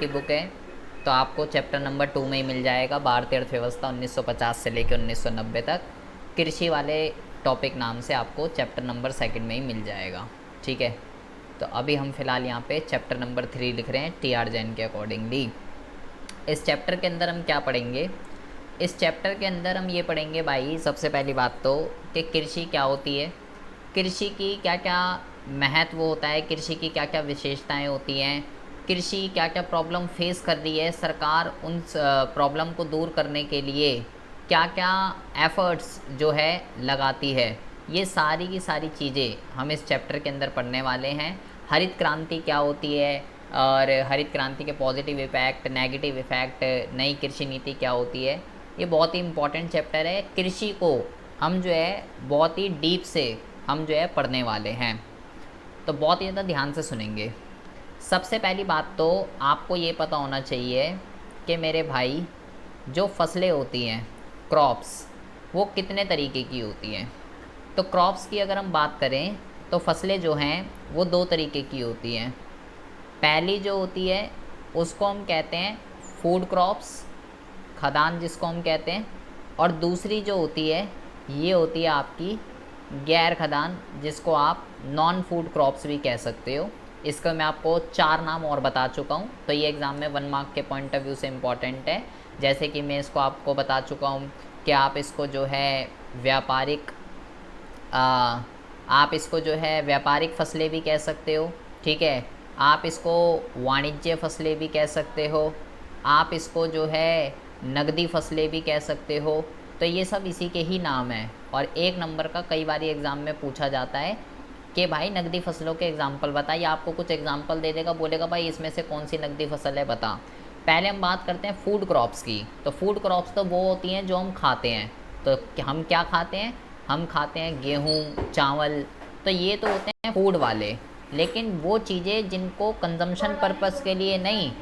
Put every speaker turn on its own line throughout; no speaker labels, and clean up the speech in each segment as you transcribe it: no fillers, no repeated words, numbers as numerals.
की बुक है तो आपको चैप्टर नंबर 2 में ही मिल जाएगा, भारतीय अर्थव्यवस्था 1950 से लेकर 1990 तक। कृषि वाले टॉपिक नाम से आपको चैप्टर नंबर 2 में ही मिल जाएगा। ठीक है, तो अभी हम फ़िलहाल यहाँ पे चैप्टर नंबर 3 लिख रहे हैं टी.आर. जैन के अकॉर्डिंगली। इस चैप्टर के अंदर हम क्या पढ़ेंगे? इस चैप्टर के अंदर हम ये पढ़ेंगे भाई, सबसे पहली बात तो कि कृषि क्या होती है, कृषि की क्या क्या महत्व होता है, कृषि की क्या क्या विशेषताएं होती हैं, कृषि क्या क्या प्रॉब्लम फेस कर रही है, सरकार उन प्रॉब्लम को दूर करने के लिए क्या क्या एफ़र्ट्स जो है लगाती है। ये सारी की सारी चीज़ें हम इस चैप्टर के अंदर पढ़ने वाले हैं। हरित क्रांति क्या होती है और हरित क्रांति के पॉजिटिव इफ़ेक्ट, नेगेटिव इफ़ेक्ट, नई कृषि नीति क्या होती है। ये बहुत ही इम्पॉर्टेंट चैप्टर है। कृषि को हम जो है बहुत ही डीप से हम जो है पढ़ने वाले हैं, तो बहुत ही ज़्यादा ध्यान से सुनेंगे। सबसे पहली बात तो आपको ये पता होना चाहिए कि मेरे भाई जो फसलें होती हैं, क्रॉप्स, वो कितने तरीके की होती हैं। तो क्रॉप्स की अगर हम बात करें तो फसलें जो हैं वो 2 तरीके की होती हैं। पहली जो होती है उसको हम कहते हैं फूड क्रॉप्स, खदान जिसको हम कहते हैं, और दूसरी जो होती है ये होती है आपकी गैर खदान, जिसको आप नॉन फूड क्रॉप्स भी कह सकते हो। इसका मैं आपको 4 नाम और बता चुका हूँ, तो ये एग्ज़ाम में 1 मार्क के पॉइंट ऑफ व्यू से इम्पॉर्टेंट है। जैसे कि मैं इसको आपको बता चुका हूँ कि आप इसको जो है व्यापारिक आप इसको जो है व्यापारिक फसलें भी कह सकते हो। ठीक है, आप इसको वाणिज्य फसलें भी कह सकते हो, आप इसको जो है नगदी फसलें भी कह सकते हो। तो ये सब इसी के ही नाम हैं। और 1 नंबर का कई बार एग्ज़ाम में पूछा जाता है कि भाई नगदी फसलों के एग्ज़ाम्पल बताइए। आपको कुछ एग्ज़ाम्पल दे देगा, बोलेगा भाई इसमें से कौन सी नगदी फसल है बता। पहले हम बात करते हैं फूड क्रॉप्स की। तो फूड क्रॉप्स तो वो होती हैं जो हम खाते हैं। तो हम क्या खाते हैं? हम खाते हैं गेहूँ, चावल, तो ये तो होते हैं फूड वाले। लेकिन वो चीज़ें जिनको कंजम्पशन पर्पस के लिए नहीं,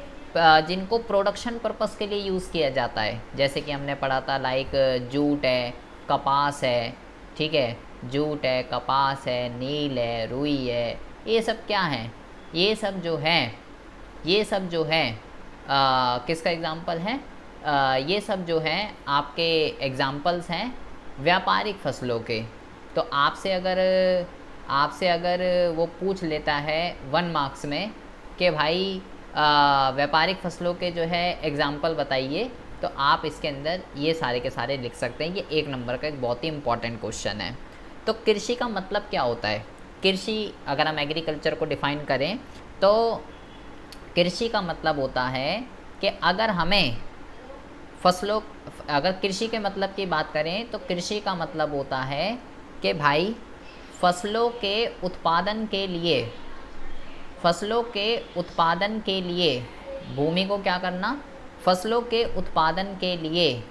जिनको प्रोडक्शन पर्पस के लिए यूज़ किया जाता है, जैसे कि हमने पढ़ा था लाइक जूट है, कपास है। ठीक है, जूट है, कपास है, नील है, रुई है, ये सब क्या हैं? ये सब जो हैं, ये सब जो हैं किसका एग्ज़ाम्पल है? ये सब जो हैं आपके एग्ज़ाम्पल्स हैं व्यापारिक फसलों के। तो आपसे अगर वो पूछ लेता है 1 मार्क्स में कि भाई व्यापारिक फसलों के जो है एग्ज़ाम्पल बताइए, तो आप इसके अंदर ये सारे के सारे लिख सकते हैं। ये 1 नंबर का एक बहुत ही इम्पॉर्टेंट क्वेश्चन है। तो कृषि का मतलब क्या होता है? कृषि अगर हम एग्रीकल्चर को डिफ़ाइन करें तो कृषि का मतलब होता है कि अगर कृषि के मतलब की बात करें तो कृषि का मतलब होता है कि भाई फसलों के उत्पादन के लिए भूमि को क्या करना? फसलों के उत्पादन के लिए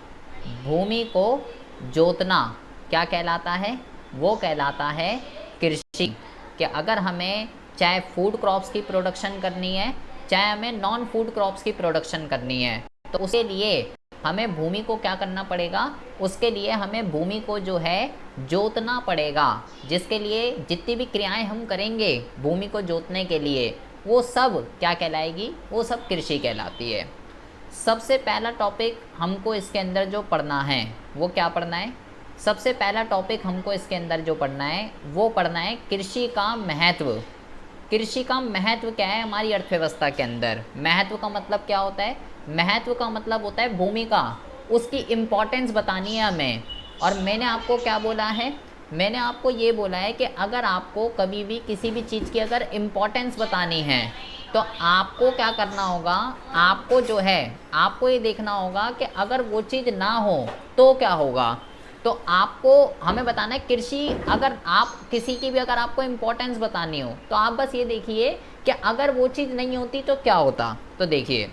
भूमि को जोतना क्या कहलाता है? वो कहलाता है कृषि। कि अगर हमें चाहे फूड क्रॉप्स की प्रोडक्शन करनी है, चाहे हमें नॉन फूड क्रॉप्स की प्रोडक्शन करनी है, तो उसके लिए हमें भूमि को क्या करना पड़ेगा? उसके लिए हमें भूमि को जो है जोतना पड़ेगा, जिसके लिए जितनी भी क्रियाएं हम करेंगे भूमि को जोतने के लिए, वो सब क्या कहलाएगी? वो सब कृषि कहलाती है। सबसे पहला टॉपिक हमको इसके अंदर जो पढ़ना है वो क्या पढ़ना है? सबसे पहला टॉपिक हमको इसके अंदर जो पढ़ना है वो पढ़ना है कृषि का महत्व। कृषि का महत्व क्या है हमारी अर्थव्यवस्था के अंदर? महत्व का मतलब क्या होता है? महत्व का मतलब होता है भूमि का, उसकी इम्पोर्टेंस बतानी है हमें। और मैंने आपको क्या बोला है? मैंने आपको ये बोला है कि अगर आपको कभी भी किसी भी चीज़ की अगर इम्पोर्टेंस बतानी है तो आपको क्या करना होगा? आपको जो है आपको ये देखना होगा कि अगर वो चीज़ ना हो तो क्या होगा। तो आपको हमें बताना है कृषि, अगर आप किसी की भी अगर आपको इम्पोर्टेंस बतानी हो तो आप बस ये देखिए कि अगर वो चीज़ नहीं होती तो क्या होता। तो देखिए,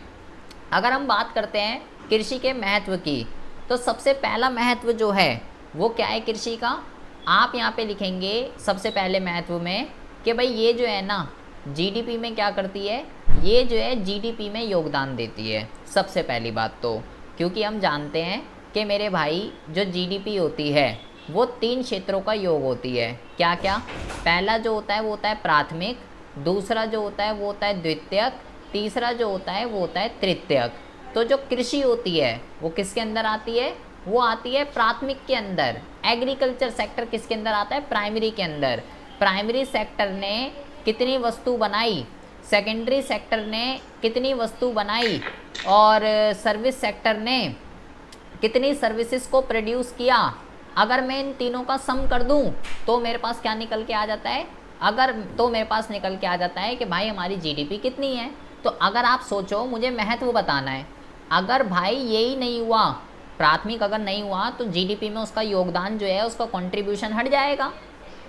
अगर हम बात करते हैं कृषि के महत्व की, तो सबसे पहला महत्व जो है वो क्या है कृषि का? आप यहाँ पे लिखेंगे सबसे पहले महत्व में कि भाई ये जो है ना जीडीपी में क्या करती है? ये जो है जीडीपी में योगदान देती है। सबसे पहली बात तो क्योंकि हम जानते हैं कि मेरे भाई जो जीडीपी होती है वो 3 क्षेत्रों का योग होती है। क्या क्या? पहला जो होता है वो होता है प्राथमिक, दूसरा जो होता है वो होता है द्वितीयक, तीसरा जो होता है वो होता है तृतीयक। तो जो कृषि होती है वो किसके अंदर आती है? वो आती है प्राथमिक के अंदर। एग्रीकल्चर सेक्टर किसके अंदर आता है? प्राइमरी के अंदर। प्राइमरी सेक्टर ने कितनी वस्तु बनाई, सेकेंडरी सेक्टर ने कितनी वस्तु बनाई, और सर्विस सेक्टर ने कितनी सर्विसेज को प्रोड्यूस किया। अगर मैं इन तीनों का सम कर दूं तो मेरे पास क्या निकल के आ जाता है? मेरे पास निकल के आ जाता है कि भाई हमारी जीडीपी कितनी है। तो अगर आप सोचो, मुझे महत्व बताना है, अगर भाई यही नहीं हुआ, प्राथमिक अगर नहीं हुआ, तो जीडीपी में उसका योगदान जो है, उसका कंट्रीब्यूशन हट जाएगा।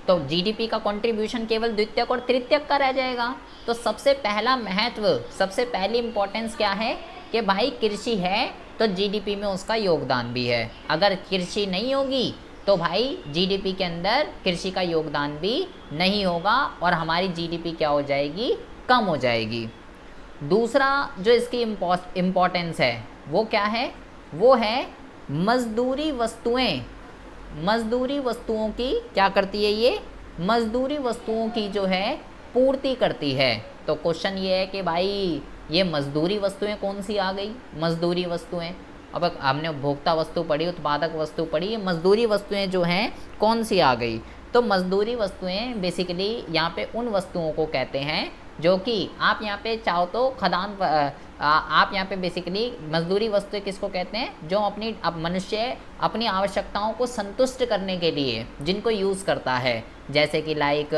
तो जीडीपी का कंट्रीब्यूशन केवल द्वितीयक और तृतीयक का रह जाएगा। तो सबसे पहला महत्व, सबसे पहली इंपॉर्टेंस क्या है कि भाई कृषि है तो जीडीपी में उसका योगदान भी है। अगर कृषि नहीं होगी तो भाई जीडीपी के अंदर कृषि का योगदान भी नहीं होगा और हमारी जीडीपी क्या हो जाएगी? कम हो जाएगी। दूसरा जो इसकी इम्पोर्टेंस है वो क्या है? वो है मजदूरी वस्तुएं। मजदूरी वस्तुओं की क्या करती है? ये मजदूरी वस्तुओं की जो है पूर्ति करती है। तो क्वेश्चन ये है कि भाई ये मजदूरी वस्तुएं कौन सी आ गई? मजदूरी वस्तुएं, अब हमने उपभोक्ता वस्तु पढ़ी, उत्पादक वस्तु पढ़ी, ये मजदूरी वस्तुएं जो हैं कौन सी आ गई? तो मजदूरी वस्तुएं बेसिकली यहाँ पे उन वस्तुओं को कहते हैं जो कि आप यहाँ पे चाहो तो खदान आप यहाँ पे बेसिकली मजदूरी वस्तुएं किसको कहते हैं? जो मनुष्य अपनी आवश्यकताओं को संतुष्ट करने के लिए जिनको यूज़ करता है, जैसे कि लाइक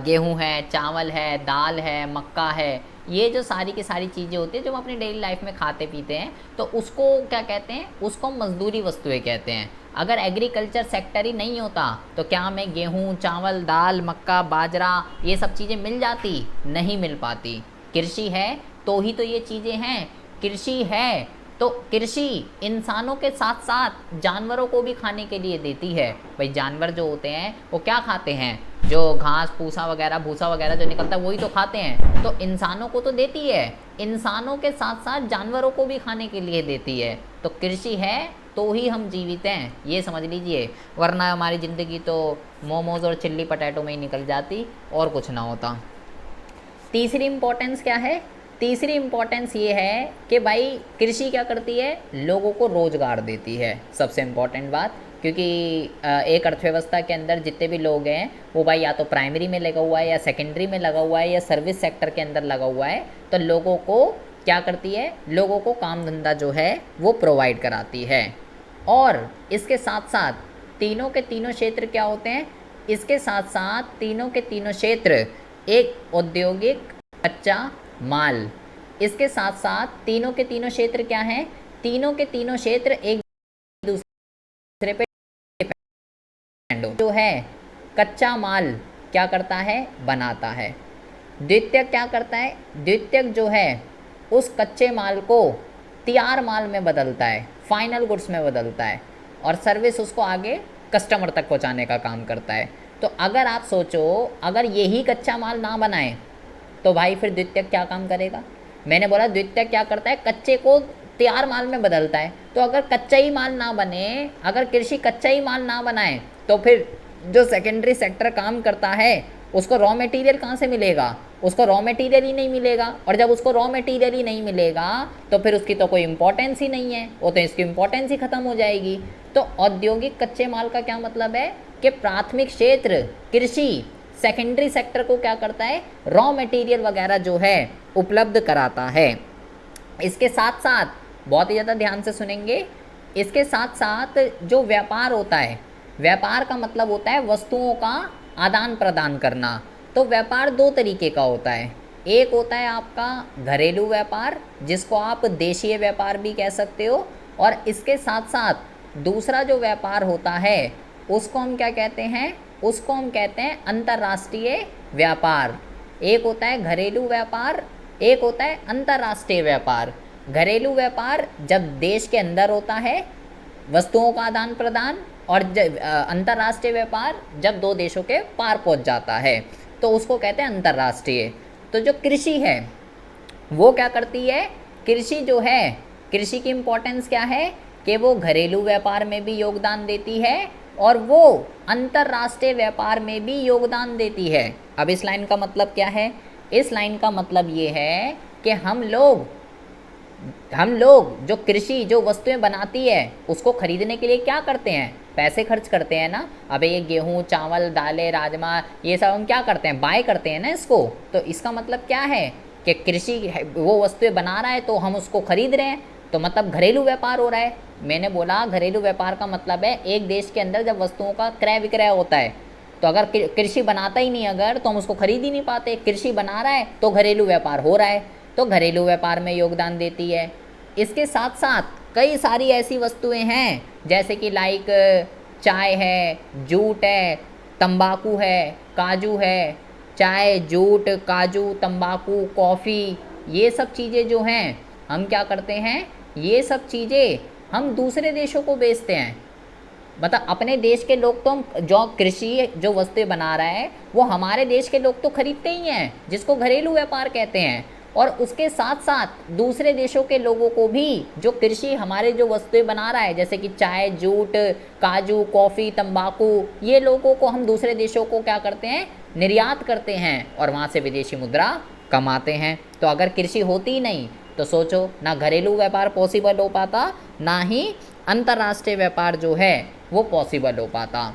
गेहूँ है, चावल है, दाल है, मक्का है, ये जो सारी की सारी चीज़ें होती हैं जो हम अपनी डेली लाइफ में खाते पीते हैं, तो उसको क्या कहते हैं? उसको मजदूरी वस्तुएं कहते हैं। अगर एग्रीकल्चर सेक्टर ही नहीं होता तो क्या हमें गेहूँ, चावल, दाल, मक्का, बाजरा ये सब चीज़ें मिल जाती? नहीं मिल पाती। कृषि है तो ही तो ये चीज़ें हैं। कृषि है तो कृषि इंसानों के साथ साथ जानवरों को भी खाने के लिए देती है। भाई जानवर जो होते हैं वो क्या खाते हैं? जो घास भूसा वगैरह जो निकलता है वही तो खाते हैं। तो इंसानों को तो देती है, इंसानों के साथ साथ जानवरों को भी खाने के लिए देती है। तो कृषि है तो ही हम जीवित हैं, ये समझ लीजिए, वरना हमारी ज़िंदगी तो मोमोज़ और चिल्ली पटैटो में ही निकल जाती और कुछ ना होता। तीसरी इम्पोर्टेंस क्या है? तीसरी इम्पोर्टेंस ये है कि भाई कृषि क्या करती है? लोगों को रोज़गार देती है। सबसे इम्पोर्टेंट बात, क्योंकि एक अर्थव्यवस्था के अंदर जितने भी लोग हैं वो भाई या तो प्राइमरी में लगा हुआ है, या सेकेंडरी में लगा हुआ है, या सर्विस सेक्टर के अंदर लगा हुआ है। तो लोगों को क्या करती है? लोगों को काम धंधा जो है वो प्रोवाइड कराती है। और इसके साथ साथ तीनों के तीनों क्षेत्र क्या होते हैं? इसके साथ साथ तीनों के तीनों क्षेत्र, एक औद्योगिक कच्चा माल, इसके साथ साथ तीनों के तीनों क्षेत्र क्या हैं? तीनों के तीनों क्षेत्र एक दूसरे पे डिपेंड जो है। कच्चा माल क्या करता है? बनाता है। द्वितीयक क्या करता है? द्वितीयक जो है उस कच्चे माल को तैयार माल में बदलता है, फाइनल गुड्स में बदलता है, और सर्विस उसको आगे कस्टमर तक पहुंचाने का काम करता है। तो अगर आप सोचो, अगर यही कच्चा माल ना बनाए तो भाई फिर द्वितीयक क्या काम करेगा? मैंने बोला द्वितीयक क्या करता है? कच्चे को तैयार माल में बदलता है। तो अगर कच्चा ही माल ना बने, अगर कृषि कच्चा ही माल ना बनाए, तो फिर जो सेकेंडरी सेक्टर काम करता है उसको रॉ मटेरियल कहाँ से मिलेगा? उसको रॉ मटेरियल ही नहीं मिलेगा, और जब उसको रॉ मटेरियल ही नहीं मिलेगा तो फिर उसकी तो कोई इम्पोर्टेंस ही नहीं है, वो तो इसकी इम्पोर्टेंस ही ख़त्म हो जाएगी। तो औद्योगिक कच्चे माल का क्या मतलब है कि प्राथमिक क्षेत्र कृषि सेकेंडरी सेक्टर को क्या करता है? रॉ मटेरियल वगैरह जो है उपलब्ध कराता है। इसके साथ साथ बहुत ही ज़्यादा ध्यान से सुनेंगे, इसके साथ साथ जो व्यापार होता है, व्यापार का मतलब होता है वस्तुओं का आदान प्रदान करना। तो व्यापार दो तरीके का होता है। एक होता है आपका घरेलू व्यापार, जिसको आप देशीय व्यापार भी कह सकते हो, और इसके साथ साथ दूसरा जो व्यापार होता है उसको हम क्या कहते हैं? उसको हम कहते हैं अंतर्राष्ट्रीय व्यापार। एक होता है घरेलू व्यापार, एक होता है अंतर्राष्ट्रीय व्यापार। घरेलू व्यापार जब देश के अंदर होता है वस्तुओं का आदान प्रदान, और अंतर्राष्ट्रीय व्यापार जब दो देशों के पार पहुंच जाता है तो उसको कहते हैं अंतर्राष्ट्रीय। तो जो कृषि है वो क्या करती है? कृषि जो है, कृषि की इम्पोर्टेंस क्या है कि वो घरेलू व्यापार में भी योगदान देती है और वो अंतर्राष्ट्रीय व्यापार में भी योगदान देती है। अब इस लाइन का मतलब क्या है? इस लाइन का मतलब ये है कि हम लोग जो कृषि जो वस्तुएं बनाती है उसको खरीदने के लिए क्या करते हैं, पैसे खर्च करते हैं ना। अबे ये गेहूँ, चावल, दालें, राजमा, ये सब हम क्या करते हैं, बाय करते हैं ना इसको। तो इसका मतलब क्या है कि कृषि वो वस्तुएं बना रहा है तो हम उसको खरीद रहे हैं, तो मतलब घरेलू व्यापार हो रहा है। मैंने बोला घरेलू व्यापार का मतलब है एक देश के अंदर जब वस्तुओं का क्रय विक्रय होता है, तो अगर कृषि बनाता ही नहीं अगर, तो हम उसको खरीद ही नहीं पाते। कृषि बना रहा है तो घरेलू व्यापार हो रहा है, तो घरेलू व्यापार में योगदान देती है। इसके साथ साथ कई सारी ऐसी वस्तुएं हैं जैसे कि लाइक चाय है, जूट है, तंबाकू है, काजू है। चाय, जूट, काजू, तंबाकू, कॉफ़ी, ये सब चीज़ें जो हैं हम क्या करते हैं, ये सब चीज़ें हम दूसरे देशों को बेचते हैं। मतलब अपने देश के लोग तो हम जो कृषि जो वस्तुएं बना रहा है वो हमारे देश के लोग तो खरीदते ही हैं, जिसको घरेलू व्यापार कहते हैं। और उसके साथ साथ दूसरे देशों के लोगों को भी जो कृषि हमारे जो वस्तुएं बना रहा है जैसे कि चाय, जूट, काजू, कॉफ़ी, तंबाकू, ये लोगों को हम दूसरे देशों को क्या करते हैं, निर्यात करते हैं और वहाँ से विदेशी मुद्रा कमाते हैं। तो अगर कृषि होती ही नहीं तो सोचो ना घरेलू व्यापार पॉसिबल हो पाता, ना ही अंतर्राष्ट्रीय व्यापार जो है वो पॉसिबल हो पाता।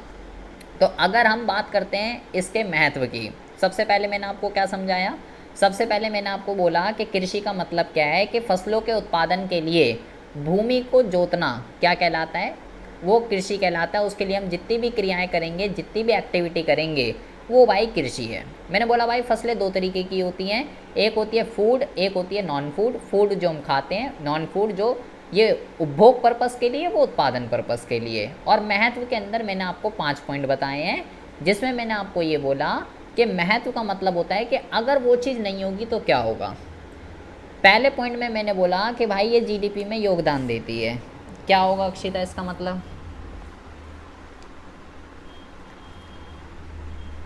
तो अगर हम बात करते हैं इसके महत्व की, सबसे पहले मैंने आपको क्या समझाया, सबसे पहले मैंने आपको बोला कि कृषि का मतलब क्या है कि फसलों के उत्पादन के लिए भूमि को जोतना क्या कहलाता है, वो कृषि कहलाता है। उसके लिए हम जितनी भी क्रियाएं करेंगे, जितनी भी एक्टिविटी करेंगे, वो भाई कृषि है। मैंने बोला भाई फसलें दो तरीके की होती हैं, एक होती है फूड, एक होती है नॉन फूड। फूड जो हम खाते हैं, नॉन फूड जो ये उपभोग पर्पज़ के लिए, वो उत्पादन पर्पज़ के लिए। और महत्व के अंदर मैंने आपको 5 पॉइंट बताए हैं, जिसमें मैंने आपको ये बोला कि महत्व का मतलब होता है कि अगर वो चीज़ नहीं होगी तो क्या होगा। पहले पॉइंट में मैंने बोला कि भाई ये जीडीपी में योगदान देती है, क्या होगा अक्षिता इसका मतलब?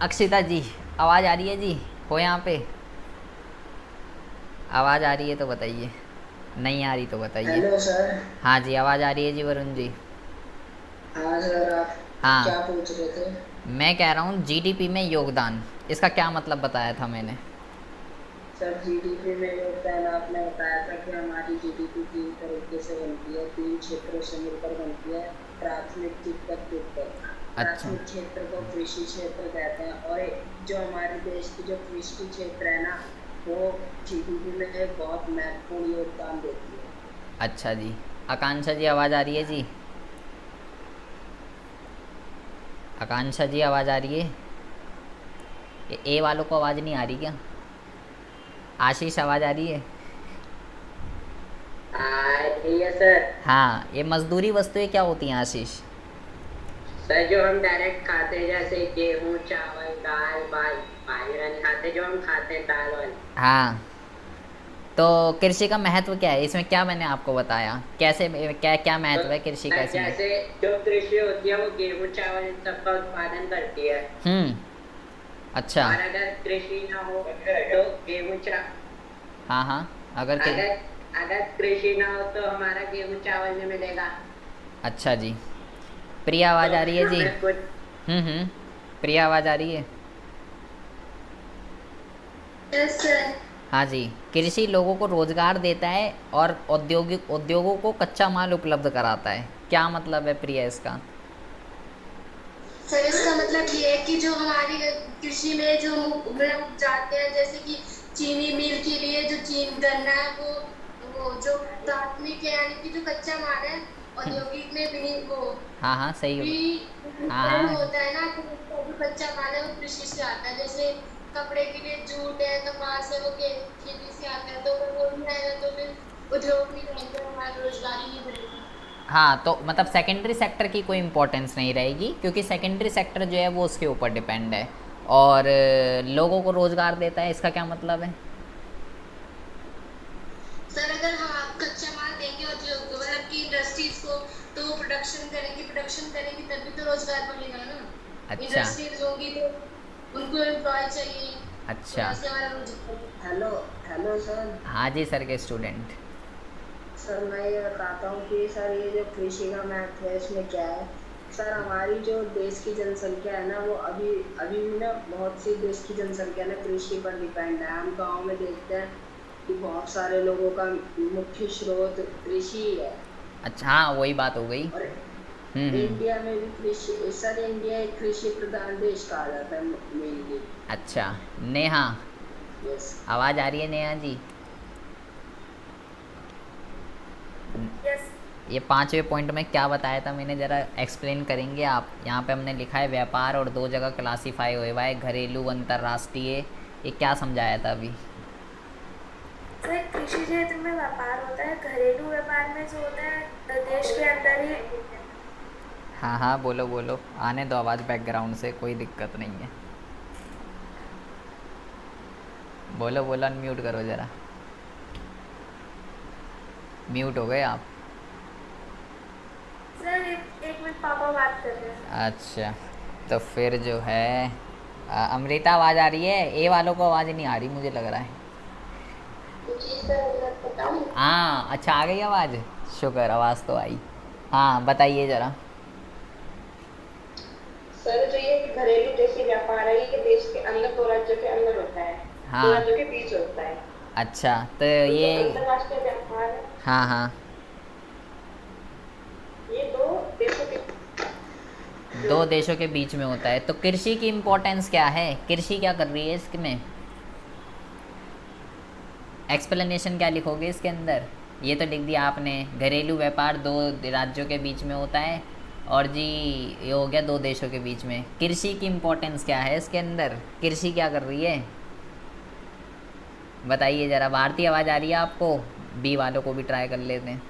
अक्षिता जी आवाज़ आ रही है जी, हो यहाँ पे? आवाज़ आ रही है तो बताइए, नहीं आ रही तो बताइए।
Hello sir.
हाँ जी आवाज़ आ रही है जी वरुण जी।
हाँ सर, आप क्या
हाँ
पूछ रहे थे?
मैं कह रहा हूँ जीडीपी में योगदान, इसका क्या मतलब बताया था मैंने?
सर जीडीपी में योगदान आपने बताया था कि हमारी जीडीपी 3 तरीके से बनती है, 3 क्षेत्रों से मिलकर बनती है। प्राथमिक, तिब्बत, उत्तर।
अच्छा
प्राथमिक क्षेत्र को कृषि क्षेत्र कहते हैं, और जो हमारे देश की जो कृषि क्षेत्र है ना, वो जीडीपी में एक बहुत महत्वपूर्ण योगदान देती है।
अच्छा जी। आकांक्षा जी आवाज़ आ रही है जी? आकांक्षा जी आवाज़ आ रही है? ये ए वालों को आवाज़ नहीं आ रही क्या? आशीष आवाज़ आ रही है?
ठीक है सर।
हाँ, ये मजदूरी वस्तुएं क्या होती हैं आशीष?
सर जो हम डायरेक्ट खाते हैं, जैसे गेहूं, चावल, दाल, बाजरा नहीं खाते, जो हम खाते हैं दाल वाल।
हाँ, तो कृषि का महत्व क्या है इसमें, क्या मैंने आपको बताया, कैसे क्या क्या
तो
महत्व है कृषि का इसमें?
जैसे जो कृषि होती है वो गेहूं, चावल इन सब का उत्पादन करती है।
हम्म। अच्छा।
और अगर कृषि ना हो तो गेहूं चा
हाँ हाँ। अगर के
अगर अगर कृषि ना हो तो हमारा गेहूं चावल नहीं मिलेगा।
अच्छा जी। प्रिया आवाज़
तो
आ रही है जी?
हमें कुछ
हम्म। प्रिया आवाज़ आ रही है?
Yes sir.
हाँ जी। कृषि लोगों को रोज़गार देता है और औद्योगिक उद्योगों को कच्चा माल उपलब्ध कराता है, क्या मतलब है प्रिया इसका?
सर इसका मतलब ये है कि जो हमारी कृषि में जो हम उपजाते हैं, जैसे कि चीनी मिल के लिए जो चीन गन्ना है, वो जो प्राथमिक है, यानी कि जो कच्चा माल है, औद्योगिक में भी वो
हाँ हाँ सही। हाँ
विनिर्माण
हाँ।
होता है ना, तो उसका जो कच्चा माल है वो कृषि से आता है। जैसे कपड़े के लिए जूट है, कपास है, वो खेती से आता है। तो अगर वो नहीं आएगा तो फिर उद्योग नहीं रहेंगे, हमारा रोजगारी नहीं बढ़ेगी।
हाँ तो मतलब सेकेंडरी सेक्टर की कोई इम्पोर्टेंस नहीं रहेगी, क्योंकि सेकेंडरी सेक्टर जो है वो उसके ऊपर डिपेंड है और लोगों को रोज़गार देता है, इसका क्या मतलब है?
सर अगर हम आप कच्चा माल देंगे उद्योग को, मतलब कि इंडस्ट्रीज को, तो वो प्रोडक्शन करेंगी तभी तो रोजगार बढ़ेगा ना।
अच्छा।
इंडस्ट्रीज होगी तो उनको एम्प्लॉय चाहिए, तो
अच्छा।
वैसे हमारा रोजगार। Hello hello sir.
हाँ जी सर के स्टूडेंट।
सर मैं ये बताता हूँ कि सर ये जो कृषि का महत्व है इसमें क्या है
सर हमारी जो देश की जनसंख्या है ना, वो अभी अभी भी ना, बहुत सी देश की जनसंख्या ना कृषि पर डिपेंड है। हम गांव में देखते हैं कि बहुत सारे लोगों का मुख्य स्रोत कृषि ही है।
अच्छा, हाँ वही बात हो गई।
और
हम्म।
इंडिया में भी कृषि, सर इंडिया एक कृषि प्रधान देश कहा जाता है मेनली।
अच्छा, नेहा,
यस।
आवाज़ आ रही है नेहा जी?
यस।
ये पांचवें पॉइंट में क्या बताया था मैंने, ज़रा एक्सप्लेन करेंगे आप? यहाँ पे हमने लिखा है व्यापार और दो जगह क्लासीफाई हुआ है, घरेलू अंतर्राष्ट्रीय, ये क्या समझाया था अभी?
सर कृषि क्षेत्र में व्यापार होता है, घरेलू व्यापार में जो होता है देश के अंदर ही।
हाँ हाँ, बोलो बोलो, आने दो आवाज़ बैकग्राउंड से, कोई दिक्कत नहीं है। बोलो बोलो, अनम्यूट करो ज़रा, म्यूट हो गए आप।
सर एक मिनट, पापा बात कर रहे हैं।
अच्छा, तो फिर जो है अमृता आवाज़ आ रही है? ए वालों को आवाज़ नहीं आ रही मुझे लग रहा है।
जी सर, बताऊँ?
हाँ, अच्छा आ गई आवाज़, शुक्र, आवाज़ तो आई। हाँ बताइए ज़रा।
सर जो ये घरेलू जैसे व्यापार है, ये देश के अंदर दो राज्यों के अंदर होता है, दो
हाँ,
राज्यों के बीच होता है।
अच्छा तो
तो जो
ये,
अंतरराष्ट्रीय व्यापार है,
हाँ हाँ,
ये दो देशों के
दो देशों के बीच में होता है। तो कृषि की इम्पोर्टेंस क्या है, कृषि क्या कर रही है इसमें? एक्सप्लेनेशन क्या लिखोगे इसके अंदर? ये तो लिख दिया आपने, घरेलू व्यापार दो राज्यों के बीच में होता है, और जी ये हो गया दो देशों के बीच में। कृषि की इम्पोर्टेंस क्या है इसके अंदर, कृषि क्या कर रही है बताइए ज़रा। भारतीय आवाज़ आ रही है आपको? बी वालों को भी ट्राई कर लेते हैं।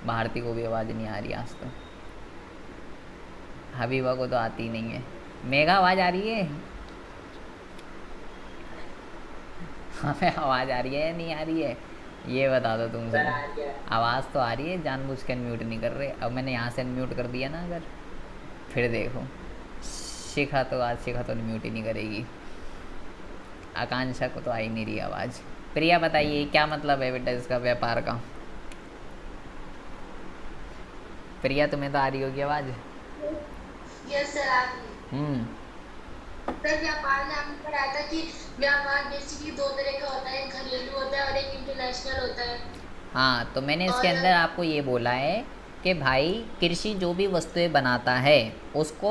भारती को भी आवाज़ नहीं आ रही आज तो, हबीबा को तो आती नहीं है। मेघा आवाज़ आ रही है? हमें आवाज़ आ रही है या नहीं आ रही है, ये बता दो तुम
सर
सब।
आ गया।
आवाज़ तो आ रही है, जानबूझ के अनम्यूट नहीं कर रहे। अब मैंने यहाँ से अनम्यूट कर दिया ना अगर, फिर देखो, शिखा तो आज, शिखा तो अनम्यूट ही नहीं करेगी। आकांक्षा को तो आ ही नहीं रही आवाज़। प्रिया बताइए क्या मतलब है बेटा इसका, व्यापार का? प्रिया तुम्हें तो आ रही होगी आवाज़।
यस सर आ गई।
हम्म।
सर व्यापार में हमने पढ़ा था कि व्यापार बेसिकली दो तरह का होता है, एक घरेलू होता है और एक इंटरनेशनल होता है।
हाँ, तो मैंने इसके
और
अंदर आपको ये बोला है कि भाई कृषि जो भी वस्तुएं बनाता है उसको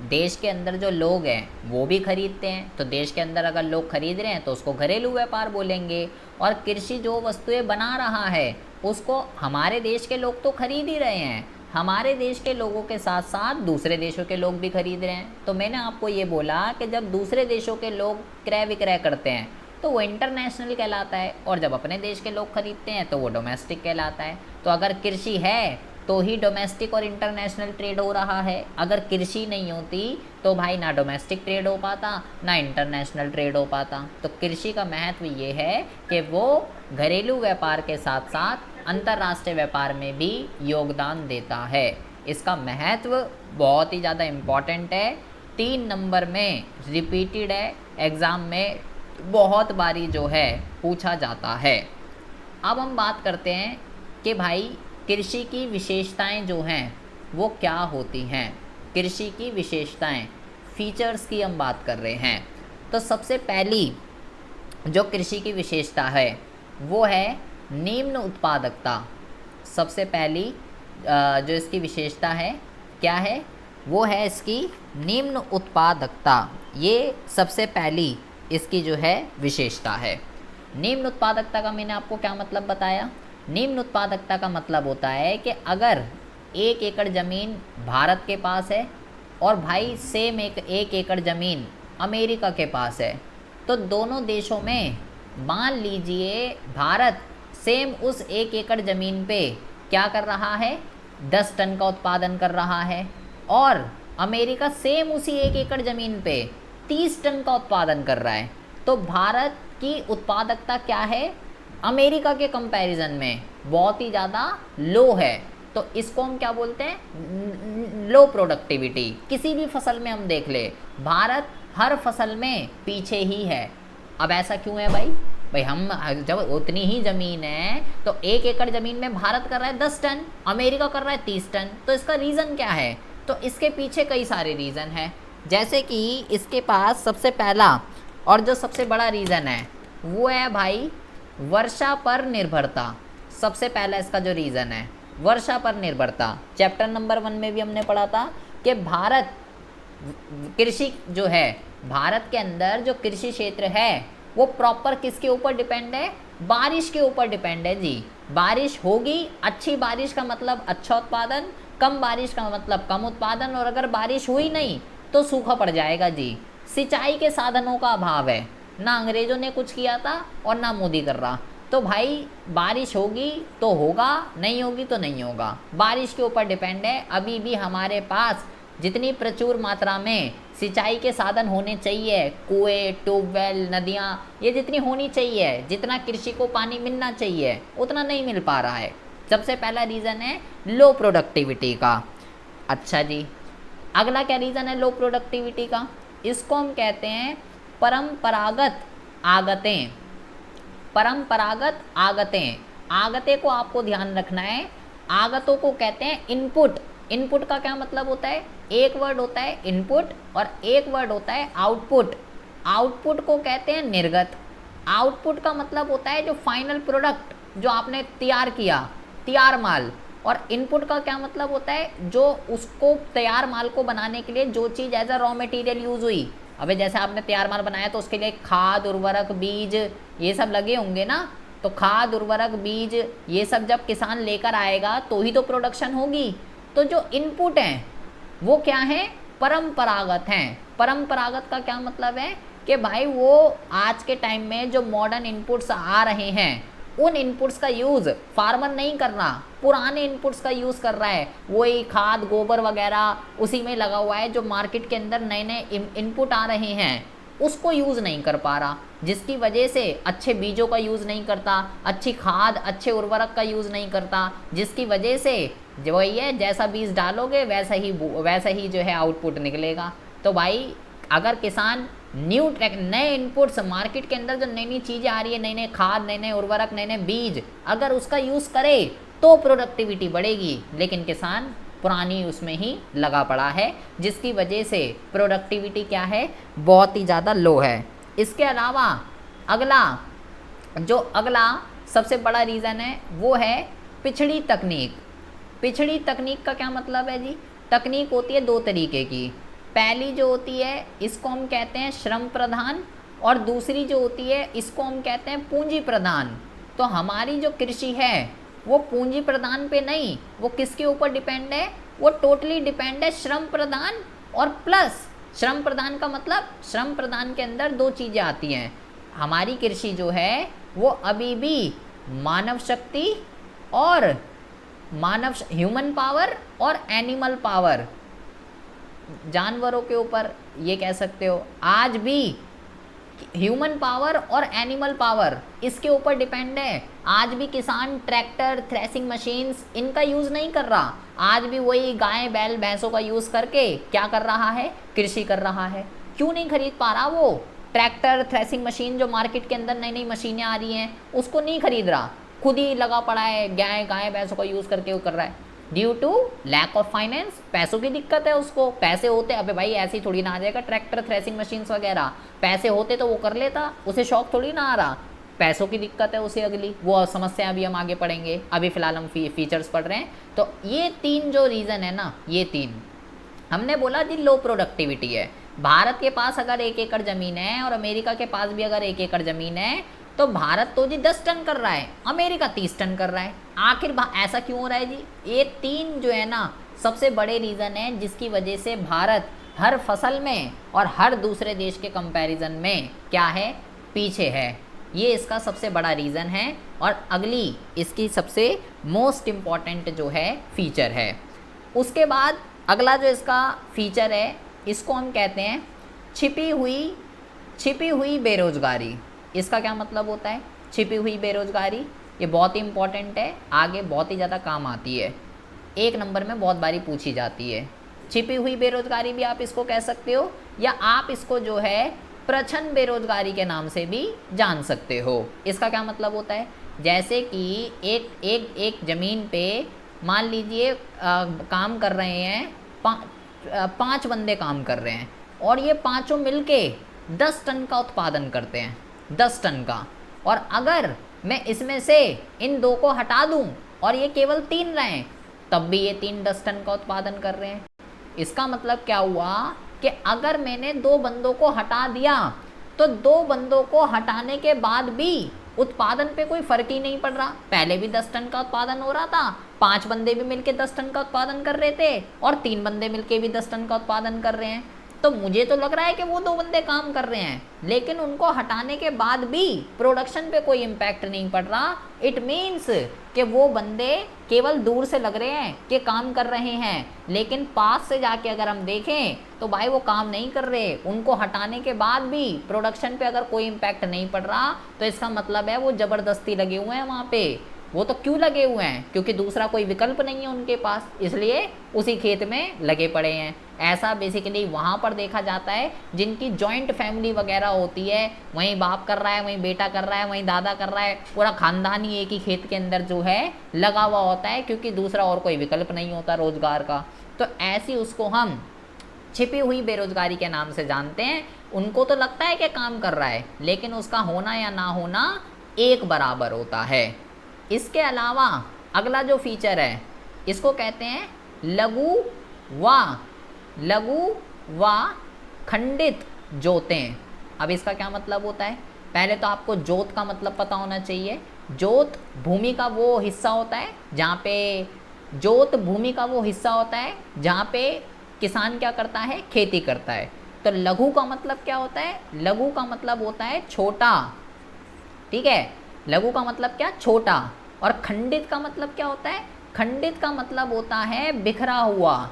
देश के अंदर जो लोग हैं वो भी खरीदते हैं, तो देश के अंदर अगर लोग खरीद रहे हैं तो उसको घरेलू व्यापार बोलेंगे। और कृषि जो वस्तुएं बना रहा है उसको हमारे देश के लोग तो खरीद ही रहे हैं, हमारे देश के लोगों के साथ साथ दूसरे देशों के लोग भी खरीद रहे हैं। तो मैंने आपको ये बोला कि जब दूसरे देशों के लोग क्रय विक्रय करते हैं तो वो इंटरनेशनल कहलाता है, और जब अपने देश के लोग खरीदते हैं तो वो डोमेस्टिक कहलाता है। तो अगर कृषि है तो ही डोमेस्टिक और इंटरनेशनल ट्रेड हो रहा है, अगर कृषि नहीं होती तो भाई ना डोमेस्टिक ट्रेड हो पाता ना इंटरनेशनल ट्रेड हो पाता। तो कृषि का महत्व ये है कि वो घरेलू व्यापार के साथ साथ अंतर्राष्ट्रीय व्यापार में भी योगदान देता है। इसका महत्व बहुत ही ज़्यादा इम्पॉर्टेंट है, 3 नंबर में रिपीटेड है, एग्ज़ाम में बहुत बारी जो है पूछा जाता है। अब हम बात करते हैं कि भाई कृषि की विशेषताएं जो हैं वो क्या होती हैं। कृषि की विशेषताएं, फीचर्स की हम बात कर रहे हैं। तो सबसे पहली जो कृषि की विशेषता है वो है निम्न उत्पादकता। सबसे पहली जो इसकी विशेषता है क्या है, वो है इसकी निम्न उत्पादकता। ये सबसे पहली इसकी जो है विशेषता है। निम्न उत्पादकता का मैंने आपको क्या मतलब बताया? निम्न उत्पादकता का मतलब होता है कि अगर 1 एकड़ ज़मीन भारत के पास है और भाई सेम एक एकड़ ज़मीन अमेरिका के पास है, तो दोनों देशों में मान लीजिए भारत सेम उस 1 एकड़ ज़मीन पे क्या कर रहा है, 10 टन का उत्पादन कर रहा है, और अमेरिका सेम उसी 1 एकड़ ज़मीन पे 30 टन का उत्पादन कर रहा है। तो भारत की उत्पादकता क्या है, अमेरिका के कंपैरिजन में बहुत ही ज़्यादा लो है। तो इसको हम क्या बोलते हैं, लो प्रोडक्टिविटी। किसी भी फसल में हम देख ले, भारत हर फसल में पीछे ही है। अब ऐसा क्यों है भाई? भाई हम जब उतनी ही ज़मीन है तो 1 एकड़ ज़मीन में भारत कर रहा है 10 टन, अमेरिका कर रहा है 30 टन। तो इसका रीज़न क्या है? तो इसके पीछे कई सारे रीज़न हैं। जैसे कि इसके पास सबसे पहला और जो सबसे बड़ा रीज़न है वो है भाई वर्षा पर निर्भरता। सबसे पहला इसका जो रीज़न है वर्षा पर निर्भरता। चैप्टर नंबर 1 में भी हमने पढ़ा था कि भारत कृषि जो है, भारत के अंदर जो कृषि क्षेत्र है वो प्रॉपर किसके ऊपर डिपेंड है? बारिश के ऊपर डिपेंड है जी। बारिश होगी, अच्छी बारिश का मतलब अच्छा उत्पादन, कम बारिश का मतलब कम उत्पादन, और अगर बारिश हुई नहीं तो सूखा पड़ जाएगा जी। सिंचाई के साधनों का अभाव है, ना अंग्रेजों ने कुछ किया था और ना मोदी कर रहा। तो भाई बारिश होगी तो होगा, नहीं होगी तो नहीं होगा, बारिश के ऊपर डिपेंड है। अभी भी हमारे पास जितनी प्रचुर मात्रा में सिंचाई के साधन होने चाहिए, कुएं, ट्यूबवेल, नदियाँ, ये जितनी होनी चाहिए, जितना कृषि को पानी मिलना चाहिए उतना नहीं मिल पा रहा है। सबसे पहला रीज़न है लो प्रोडक्टिविटी का। अच्छा जी, अगला क्या रीज़न है लो प्रोडक्टिविटी का? इसको हम कहते हैं परंपरागत आगतें। परंपरागत आगतें, आगतें को आपको ध्यान रखना है। आगतों को कहते हैं इनपुट। इनपुट का क्या मतलब होता है? एक वर्ड होता है इनपुट और एक वर्ड होता है आउटपुट। आउटपुट को कहते हैं निर्गत। आउटपुट का मतलब होता है जो फाइनल प्रोडक्ट जो आपने तैयार किया, तैयार माल। और इनपुट का क्या मतलब होता है? जो उसको तैयार माल को बनाने के लिए जो चीज़ as a raw material use हुई। अबे जैसे आपने तैयार माल बनाया तो उसके लिए खाद, उर्वरक, बीज ये सब लगे होंगे ना। तो खाद, उर्वरक, बीज ये सब जब किसान लेकर आएगा तो ही तो प्रोडक्शन होगी। तो जो इनपुट हैं वो क्या हैं? परंपरागत हैं। परंपरागत का क्या मतलब है कि भाई वो आज के टाइम में जो मॉडर्न इनपुट्स आ रहे हैं उन इनपुट्स का यूज़ फार्मर नहीं कर रहा, पुराने इनपुट्स का यूज़ कर रहा है। वही खाद, गोबर वगैरह उसी में लगा हुआ है। जो मार्केट के अंदर नए नए इनपुट आ रहे हैं उसको यूज़ नहीं कर पा रहा, जिसकी वजह से अच्छे बीजों का यूज़ नहीं करता, अच्छी खाद, अच्छे उर्वरक का यूज़ नहीं करता, जिसकी वजह से जो वही है जैसा बीज डालोगे वैसा ही जो है आउटपुट निकलेगा। तो भाई अगर किसान नए इनपुट्स मार्केट के अंदर जो नई नई चीज़ें आ रही है, नए नए खाद, नए नए उर्वरक, नए नए बीज, अगर उसका यूज़ करे तो प्रोडक्टिविटी बढ़ेगी। लेकिन किसान पुरानी उसमें ही लगा पड़ा है, जिसकी वजह से प्रोडक्टिविटी क्या है? बहुत ही ज़्यादा लो है। इसके अलावा अगला सबसे बड़ा रीज़न है वो है पिछड़ी तकनीक। पिछड़ी तकनीक का क्या मतलब है जी? तकनीक होती है दो तरीके की। पहली जो होती है इसको हम कहते हैं श्रम प्रधान, और दूसरी जो होती है इसको हम कहते हैं पूंजी प्रधान। तो हमारी जो कृषि है वो पूंजी प्रधान पे नहीं, वो किसके ऊपर डिपेंड है? वो टोटली डिपेंड है श्रम प्रधान और प्लस श्रम प्रधान का मतलब श्रम प्रधान के अंदर दो चीज़ें आती हैं। हमारी कृषि जो है वो अभी भी मानव शक्ति और ह्यूमन पावर और एनिमल पावर, जानवरों के ऊपर ये कह सकते हो, आज भी ह्यूमन पावर और एनिमल पावर इसके ऊपर डिपेंड है। आज भी किसान ट्रैक्टर, थ्रेसिंग मशीन्स इनका यूज़ नहीं कर रहा। आज भी वही गाय, बैल, भैंसों का यूज़ करके क्या कर रहा है? कृषि कर रहा है। क्यों नहीं खरीद पा रहा? वो ट्रैक्टर, थ्रेसिंग मशीन जो मार्केट के अंदर नई नई मशीनें आ रही हैं उसको नहीं खरीद रहा, खुद ही लगा पड़ा है, गाय भैंसों का यूज़ करके वो कर रहा है। Due to lack of finance, पैसों की दिक्कत है उसको। पैसे होते, अबे भाई ऐसे ही थोड़ी ना आ जाएगा ट्रैक्टर, थ्रेसिंग मशीन्स वगैरह। पैसे होते तो वो कर लेता, उसे शौक थोड़ी ना आ रहा। पैसों की दिक्कत है उसे अगली, वो समस्या अभी हम आगे पढ़ेंगे। अभी फ़िलहाल हम फीचर्स पढ़ रहे हैं। तो ये तीन जो रीज़न है ना, ये तीन हमने बोला जी लो प्रोडक्टिविटी है। भारत के पास अगर 1 एकड़ ज़मीन है और अमेरिका के पास भी अगर 1 एकड़ ज़मीन है तो भारत तो जी 10 टन कर रहा है, अमेरिका 30 टन कर रहा है। आखिर ऐसा क्यों हो रहा है जी? ये तीन जो है ना सबसे बड़े रीज़न है जिसकी वजह से भारत हर फसल में और हर दूसरे देश के कंपैरिजन में क्या है? पीछे है। ये इसका सबसे बड़ा रीज़न है। और अगली इसकी सबसे मोस्ट इम्पॉर्टेंट जो है फीचर है। उसके बाद अगला जो इसका फीचर है इसको हम कहते हैं छिपी हुई बेरोज़गारी। इसका क्या मतलब होता है? छिपी हुई बेरोज़गारी ये बहुत ही इम्पॉर्टेंट है, आगे बहुत ही ज़्यादा काम आती है, 1 नंबर में बहुत बारी पूछी जाती है। छिपी हुई बेरोज़गारी भी आप इसको कह सकते हो, या आप इसको जो है प्रछन्न बेरोजगारी के नाम से भी जान सकते हो। इसका क्या मतलब होता है, जैसे कि एक ज़मीन पे मान लीजिए काम कर रहे हैं, 5 बंदे काम कर रहे हैं और ये पाँचों मिलके 10 टन का उत्पादन करते हैं, 10 टन का। और अगर मैं इसमें से इन 2 को हटा दूं और ये केवल 3 रहें, तब भी ये 3 10 टन का उत्पादन कर रहे हैं। इसका मतलब क्या हुआ कि अगर मैंने 2 बंदों को हटा दिया तो 2 बंदों को हटाने के बाद भी उत्पादन पे कोई फर्क ही नहीं पड़ रहा। पहले भी 10 टन का उत्पादन हो रहा था, 5 बंदे भी मिलके 10 टन का उत्पादन कर रहे थे और 3 बंदे मिलके भी 10 टन का उत्पादन कर रहे हैं। तो मुझे तो लग रहा है कि वो 2 बंदे काम कर रहे हैं, लेकिन उनको हटाने के बाद भी प्रोडक्शन पे कोई इम्पैक्ट नहीं पड़ रहा। इट मीन्स कि वो बंदे केवल दूर से लग रहे हैं कि काम कर रहे हैं, लेकिन पास से जाके अगर हम देखें तो भाई वो काम नहीं कर रहे। उनको हटाने के बाद भी प्रोडक्शन पे अगर कोई इम्पैक्ट नहीं पड़ रहा तो इसका मतलब है वो ज़बरदस्ती लगे हुए हैं वहाँ पे। वो तो क्यों लगे हुए हैं, क्योंकि दूसरा कोई विकल्प नहीं है उनके पास, इसलिए उसी खेत में लगे पड़े हैं। ऐसा बेसिकली वहाँ पर देखा जाता है जिनकी जॉइंट फैमिली वगैरह होती है, वहीं बाप कर रहा है, वहीं बेटा कर रहा है, वहीं दादा कर रहा है, पूरा खानदान ही एक ही खेत के अंदर जो है लगा हुआ होता है, क्योंकि दूसरा और कोई विकल्प नहीं होता रोजगार का। तो ऐसी उसको हम छिपी हुई बेरोजगारी के नाम से जानते हैं। उनको तो लगता है कि काम कर रहा है, लेकिन उसका होना या ना होना एक बराबर होता है। इसके अलावा अगला जो फीचर है इसको कहते हैं लघु व खंडित जोतें। अब इसका क्या मतलब होता है, पहले तो आपको जोत का मतलब पता होना चाहिए। जोत भूमि का वो हिस्सा होता है जहाँ पे किसान क्या करता है, खेती करता है। तो लघु का मतलब क्या होता है, लघु का मतलब होता है छोटा, ठीक है, लघु का मतलब क्या, छोटा। और खंडित का मतलब क्या होता है, खंडित का मतलब होता है बिखरा हुआ।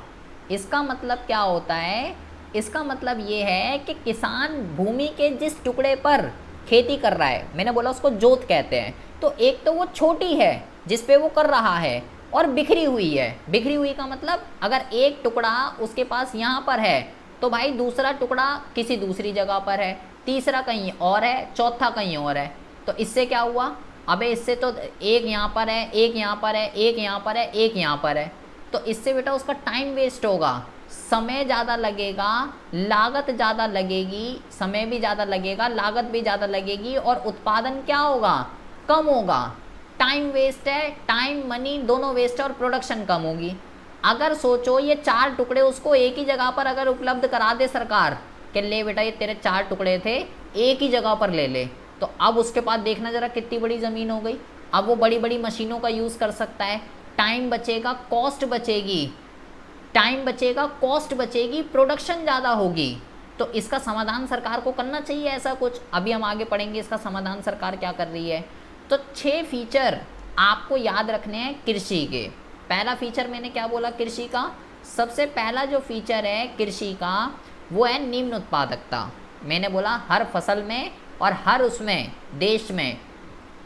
इसका मतलब क्या होता है, इसका मतलब ये है कि किसान भूमि के जिस टुकड़े पर खेती कर रहा है, मैंने बोला उसको जोत कहते हैं, तो एक तो वो छोटी है जिस पे वो कर रहा है और बिखरी हुई है। बिखरी हुई का मतलब अगर एक टुकड़ा उसके पास यहाँ पर है तो भाई दूसरा टुकड़ा किसी दूसरी जगह पर है, तीसरा कहीं और है, चौथा कहीं और है। तो इससे क्या हुआ, अबे इससे तो एक यहाँ पर है, एक यहाँ पर है, एक यहाँ पर है, एक यहाँ पर है, तो इससे बेटा उसका टाइम वेस्ट होगा, समय ज़्यादा लगेगा, लागत ज़्यादा लगेगी, समय भी ज़्यादा लगेगा, लागत भी ज़्यादा लगेगी और उत्पादन क्या होगा, कम होगा। टाइम वेस्ट है, टाइम मनी दोनों वेस्ट है और प्रोडक्शन कम होगी। अगर सोचो ये 4 टुकड़े उसको एक ही जगह पर अगर उपलब्ध करा दे सरकार कि ले बेटा ये तेरे 4 टुकड़े थे एक ही जगह पर ले ले, तो अब उसके पास देखना ज़रा कितनी बड़ी ज़मीन हो गई। अब वो बड़ी बड़ी मशीनों का यूज़ कर सकता है, टाइम बचेगा, कॉस्ट बचेगी, टाइम बचेगा, कॉस्ट बचेगी, प्रोडक्शन ज़्यादा होगी। तो इसका समाधान सरकार को करना चाहिए ऐसा कुछ। अभी हम आगे पढ़ेंगे इसका समाधान सरकार क्या कर रही है। तो 6 फीचर आपको याद रखने हैं कृषि के। पहला फीचर मैंने क्या बोला कृषि का, सबसे पहला जो फीचर है कृषि का वो है निम्न उत्पादकता। मैंने बोला हर फसल में और हर उसमें देश में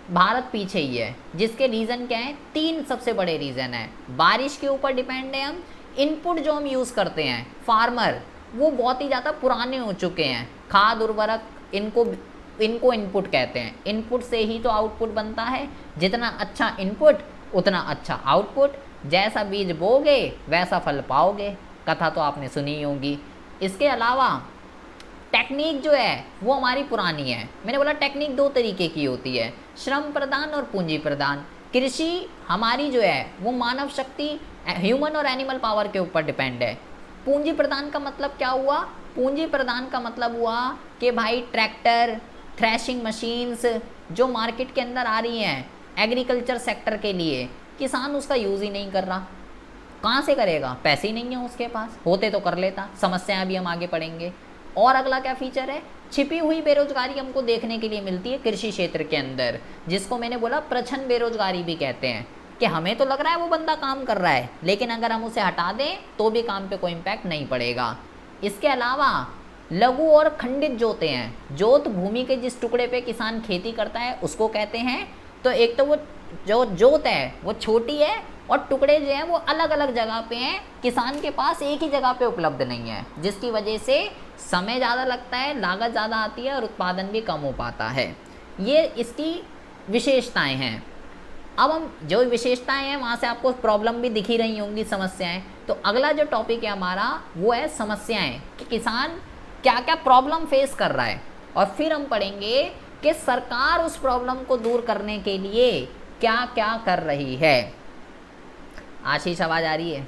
भारत पीछे ही है, जिसके रीज़न क्या है, 3 सबसे बड़े रीज़न है। बारिश के ऊपर डिपेंड है हम, इनपुट जो हम यूज़ करते हैं फार्मर वो बहुत ही ज़्यादा पुराने हो चुके हैं, खाद उर्वरक इनको इनपुट कहते हैं। इनपुट से ही तो आउटपुट बनता है, जितना अच्छा इनपुट उतना अच्छा आउटपुट, जैसा बीज बोगे वैसा फल पाओगे, कथा तो आपने सुनी ही होगी। इसके अलावा टेक्निक जो है वो हमारी पुरानी है। मैंने बोला टेक्निक 2 तरीके की होती है, श्रम प्रदान और पूंजी प्रदान। कृषि हमारी जो है वो मानव शक्ति, ह्यूमन और एनिमल पावर के ऊपर डिपेंड है। पूंजी प्रदान का मतलब क्या हुआ, पूंजी प्रदान का मतलब हुआ कि भाई ट्रैक्टर, थ्रेशिंग मशीन्स जो मार्केट के अंदर आ रही हैं एग्रीकल्चर सेक्टर के लिए, किसान उसका यूज़ ही नहीं कर रहा। कहाँ से करेगा, पैसे ही नहीं है उसके पास, होते तो कर लेता। समस्याएं भी हम आगे पढ़ेंगे। और अगला क्या फीचर है, छिपी हुई बेरोजगारी हमको देखने के लिए मिलती है कृषि क्षेत्र के अंदर, जिसको मैंने बोला प्रछन्न बेरोजगारी भी कहते हैं, कि हमें तो लग रहा है वो बंदा काम कर रहा है, लेकिन अगर हम उसे हटा दें तो भी काम पे कोई इम्पैक्ट नहीं पड़ेगा। इसके अलावा लघु और खंडित जोतें हैं। जोत भूमि के जिस टुकड़े पे किसान खेती करता है उसको कहते हैं। तो तो एक तो वो जो जोत है वो छोटी है और टुकड़े जो हैं वो अलग अलग जगह पे हैं, किसान के पास एक ही जगह पे उपलब्ध नहीं है, जिसकी वजह से समय ज़्यादा लगता है, लागत ज़्यादा आती है और उत्पादन भी कम हो पाता है। ये इसकी विशेषताएं हैं। अब हम जो विशेषताएं हैं वहाँ से आपको प्रॉब्लम भी दिख ही रही होंगी, समस्याएं। तो अगला जो टॉपिक है हमारा वो है समस्याएं, कि किसान क्या क्या प्रॉब्लम फेस कर रहा है, और फिर हम पढ़ेंगे कि सरकार उस प्रॉब्लम को दूर करने के लिए क्या क्या कर रही है। आशीष आवाज़ आ रही है?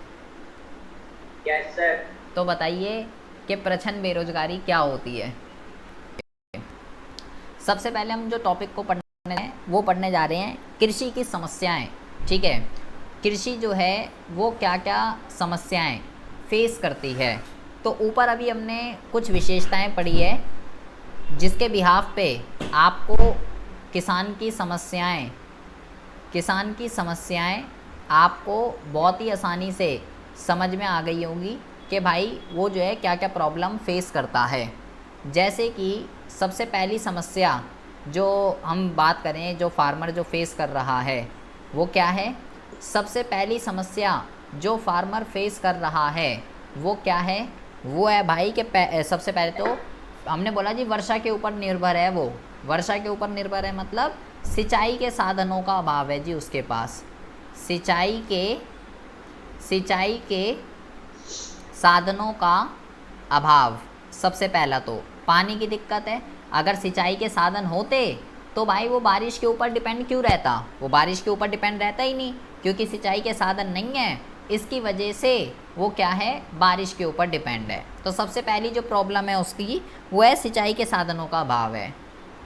Yes sir.
तो बताइए कि प्रच्छन्न बेरोजगारी क्या होती है। सबसे पहले हम जो टॉपिक को पढ़ने हैं वो पढ़ने जा रहे हैं कृषि की समस्याएं। ठीक है, कृषि जो है वो क्या क्या समस्याएं फेस करती है। तो ऊपर अभी हमने कुछ विशेषताएं पढ़ी है जिसके बिहाफ पे आपको किसान की समस्याएं आपको बहुत ही आसानी से समझ में आ गई होंगी कि भाई वो जो है क्या क्या प्रॉब्लम फेस करता है। जैसे कि सबसे पहली समस्या जो हम बात करें, जो फार्मर जो फेस कर रहा है वो क्या है। सबसे पहली समस्या जो फार्मर फेस कर रहा है वो क्या है, वो है भाई कि सबसे पहले तो हमने बोला जी वर्षा के ऊपर निर्भर है। वो वर्षा के ऊपर निर्भर है मतलब सिंचाई के साधनों का अभाव है जी उसके पास। सिंचाई के साधनों का अभाव, सबसे पहला तो पानी की दिक्कत है। अगर सिंचाई के साधन होते तो भाई वो बारिश के ऊपर डिपेंड क्यों रहता, वो बारिश के ऊपर डिपेंड रहता ही नहीं, क्योंकि सिंचाई के साधन नहीं है, इसकी वजह से वो क्या है, बारिश के ऊपर डिपेंड है। तो सबसे पहली जो प्रॉब्लम है उसकी वो है सिंचाई के साधनों का अभाव है।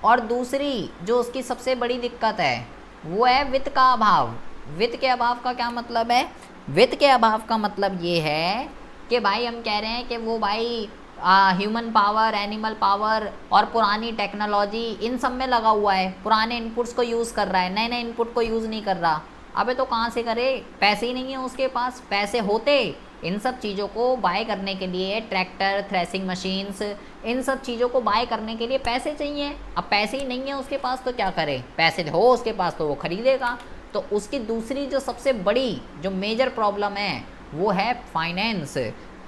और दूसरी जो उसकी सबसे बड़ी दिक्कत है वो है वित्त का अभाव। वित्त के अभाव का क्या मतलब है, वित्त के अभाव का मतलब ये है कि भाई हम कह रहे हैं कि वो भाई ह्यूमन पावर, एनिमल पावर और पुरानी टेक्नोलॉजी इन सब में लगा हुआ है, पुराने इनपुट्स को यूज़ कर रहा है, नए नए इनपुट को यूज़ नहीं कर रहा। अबे तो कहाँ से करे, पैसे ही नहीं है उसके पास। पैसे होते इन सब चीज़ों को बाय करने के लिए, ट्रैक्टर, थ्रेसिंग मशीन्स, इन सब चीज़ों को बाय करने के लिए पैसे चाहिए। अब पैसे ही नहीं है उसके पास तो क्या करे, पैसे हो उसके पास तो वो खरीदेगा। तो उसकी दूसरी जो सबसे बड़ी जो मेजर प्रॉब्लम है वो है फाइनेंस।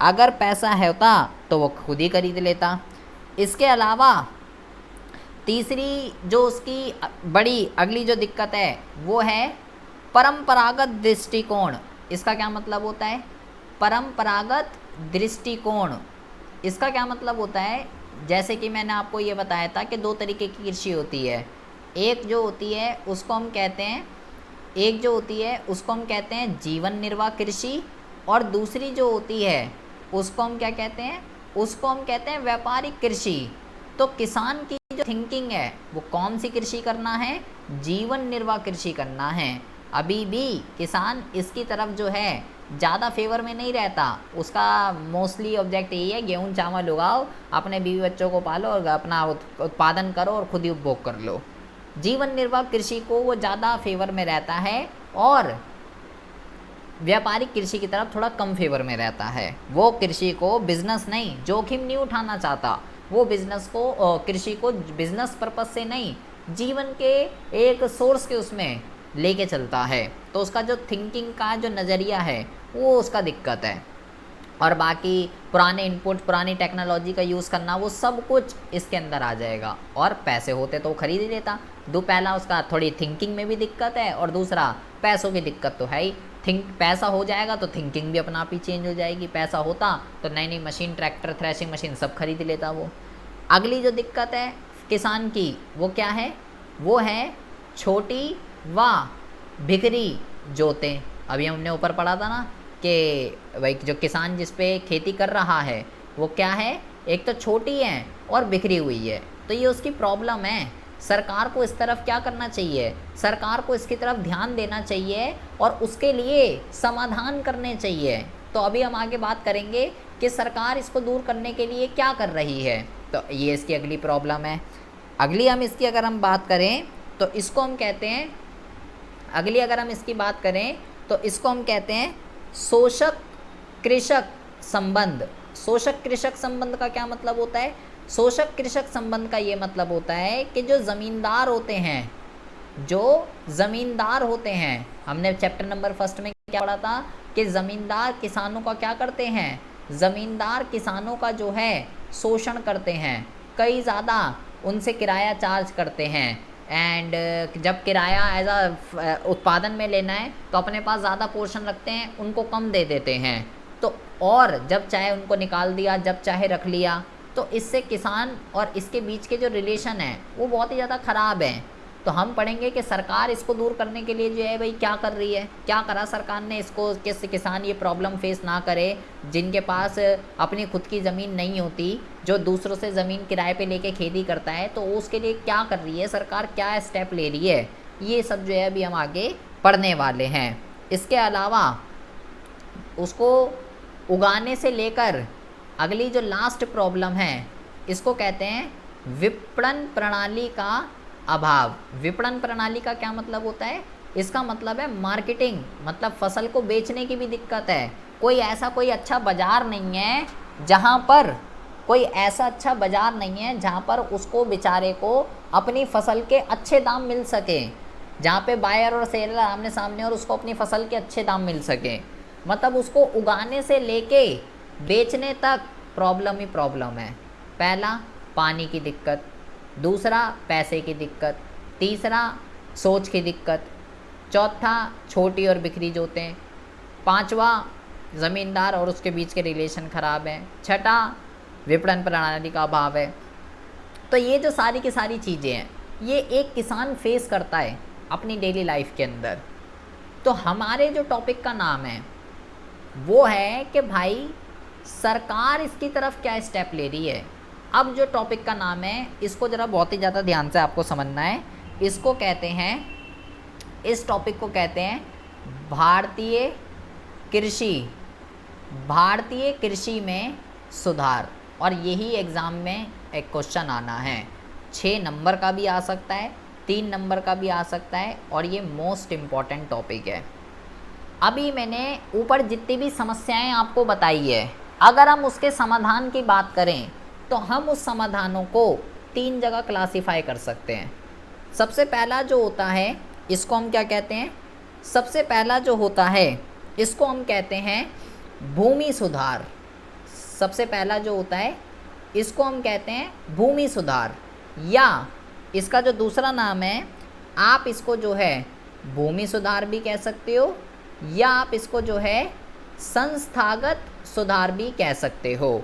अगर पैसा होता तो वो खुद ही खरीद लेता। इसके अलावा तीसरी जो उसकी बड़ी अगली जो दिक्कत है वो है परंपरागत दृष्टिकोण। इसका क्या मतलब होता है, परंपरागत दृष्टिकोण, इसका क्या मतलब होता है, जैसे कि मैंने आपको ये बताया था कि दो तरीके की कृषि होती है। एक जो होती है उसको हम कहते हैं जीवन निर्वाह कृषि, और दूसरी जो होती है उसको हम क्या कहते हैं, उसको हम कहते हैं व्यापारिक कृषि। तो किसान की जो थिंकिंग है वो कौन सी कृषि करना है, जीवन निर्वाह कृषि करना है। अभी भी किसान इसकी तरफ जो है ज़्यादा फेवर में नहीं रहता, उसका मोस्टली ऑब्जेक्ट यही है गेहूँ चावल उगाओ, अपने बीवी बच्चों को पालो और अपना उत्पादन करो और खुद ही उपभोग कर लो। जीवन निर्वाह कृषि को वो ज़्यादा फेवर में रहता है और व्यापारिक कृषि की तरफ थोड़ा कम फेवर में रहता है। वो कृषि को बिजनेस नहीं, जोखिम नहीं उठाना चाहता, वो बिजनेस को कृषि को बिजनेस पर्पस से नहीं, जीवन के एक सोर्स के उसमें लेके चलता है। तो उसका जो थिंकिंग का जो नज़रिया है वो उसका दिक्कत है। और बाकी पुराने इनपुट, पुरानी टेक्नोलॉजी का यूज़ करना, वो सब कुछ इसके अंदर आ जाएगा। और पैसे होते तो वो खरीद ही लेता। पहला उसका थोड़ी थिंकिंग में भी दिक्कत है और दूसरा पैसों की दिक्कत तो है ही। पैसा हो जाएगा तो थिंकिंग भी अपना आप ही चेंज हो जाएगी। पैसा होता तो नई नई मशीन, ट्रैक्टर, थ्रेशिंग मशीन सब खरीद लेता वो। अगली जो दिक्कत है किसान की वो क्या है, वो है छोटी व बिखरी जोतें। अभी हमने ऊपर पढ़ा था ना कि भाई जो किसान जिस पे खेती कर रहा है वो क्या है, एक तो छोटी है और बिखरी हुई है। तो ये उसकी प्रॉब्लम है। सरकार को इस तरफ क्या करना चाहिए, सरकार को इसकी तरफ ध्यान देना चाहिए और उसके लिए समाधान करने चाहिए। तो अभी हम आगे बात करेंगे कि सरकार इसको दूर करने के लिए क्या कर रही है। तो ये इसकी अगली प्रॉब्लम है। अगली हम इसकी अगर हम बात करें तो इसको हम कहते हैं, अगली अगर हम इसकी बात करें तो इसको हम कहते हैं शोषक कृषक संबंध। शोषक कृषक संबंध का क्या मतलब होता है, शोषक कृषक संबंध का ये मतलब होता है कि जो ज़मींदार होते हैं जो ज़मींदार होते हैं, हमने चैप्टर नंबर 1 में क्या पढ़ा था कि ज़मींदार किसानों का क्या करते हैं, ज़मींदार किसानों का जो है शोषण करते हैं, कई ज़्यादा उनसे किराया चार्ज करते हैं। एंड जब किराया एज अ उत्पादन में लेना है तो अपने पास ज़्यादा पोर्शन रखते हैं, उनको कम दे देते हैं। तो और जब चाहे उनको निकाल दिया, जब चाहे रख लिया। तो इससे किसान और इसके बीच के जो रिलेशन है वो बहुत ही ज़्यादा ख़राब है। तो हम पढ़ेंगे कि सरकार इसको दूर करने के लिए जो है भाई क्या कर रही है, क्या करा सरकार ने इसको, किस किसान ये प्रॉब्लम फेस ना करे, जिनके पास अपनी खुद की ज़मीन नहीं होती, जो दूसरों से ज़मीन किराए पे लेके खेती करता है, तो उसके लिए क्या कर रही है सरकार, क्या स्टेप ले रही है, ये सब जो है अभी हम आगे पढ़ने वाले हैं। इसके अलावा उसको उगाने से लेकर अगली जो लास्ट प्रॉब्लम है इसको कहते हैं विपणन प्रणाली का अभाव। विपणन प्रणाली का क्या मतलब होता है, इसका मतलब है मार्केटिंग, मतलब फसल को बेचने की भी दिक्कत है। कोई अच्छा बाज़ार नहीं है जहाँ पर जहाँ पर उसको बेचारे को अपनी फसल के अच्छे दाम मिल सके, जहाँ पे बायर और सेलर आमने सामने और उसको अपनी फसल के अच्छे दाम मिल सके। मतलब उसको उगाने से लेके बेचने तक प्रॉब्लम ही प्रॉब्लम है। पहला पानी की दिक्कत, दूसरा पैसे की दिक्कत, तीसरा सोच की दिक्कत, चौथा छोटी और बिखरी जोतें, पांचवा ज़मींदार और उसके बीच के रिलेशन ख़राब हैं, छठा विपणन प्रणाली का अभाव है। तो ये जो सारी की सारी चीज़ें हैं ये एक किसान फेस करता है अपनी डेली लाइफ के अंदर। तो हमारे जो टॉपिक का नाम है वो है कि भाई सरकार इसकी तरफ क्या स्टेप ले रही है। अब जो टॉपिक का नाम है इसको ज़रा बहुत ही ज़्यादा ध्यान से आपको समझना है। इसको कहते हैं, इस टॉपिक को कहते हैं भारतीय कृषि में सुधार। और यही एग्ज़ाम में एक क्वेश्चन आना है, 6 नंबर का भी आ सकता है, 3 नंबर का भी आ सकता है, और ये मोस्ट इम्पॉर्टेंट टॉपिक है। अभी मैंने ऊपर जितनी भी समस्याएं आपको बताई है, अगर हम उसके समाधान की बात करें तो हम उस समाधानों को 3 जगह क्लासिफाई कर सकते हैं। सबसे पहला जो होता है इसको हम क्या कहते हैं, सबसे पहला जो होता है इसको हम कहते हैं भूमि सुधार। सबसे पहला जो होता है इसको हम कहते हैं भूमि सुधार, या इसका जो दूसरा नाम है आप इसको जो है भूमि सुधार भी कह सकते हो, या आप इसको जो है संस्थागत सुधार भी कह सकते हो।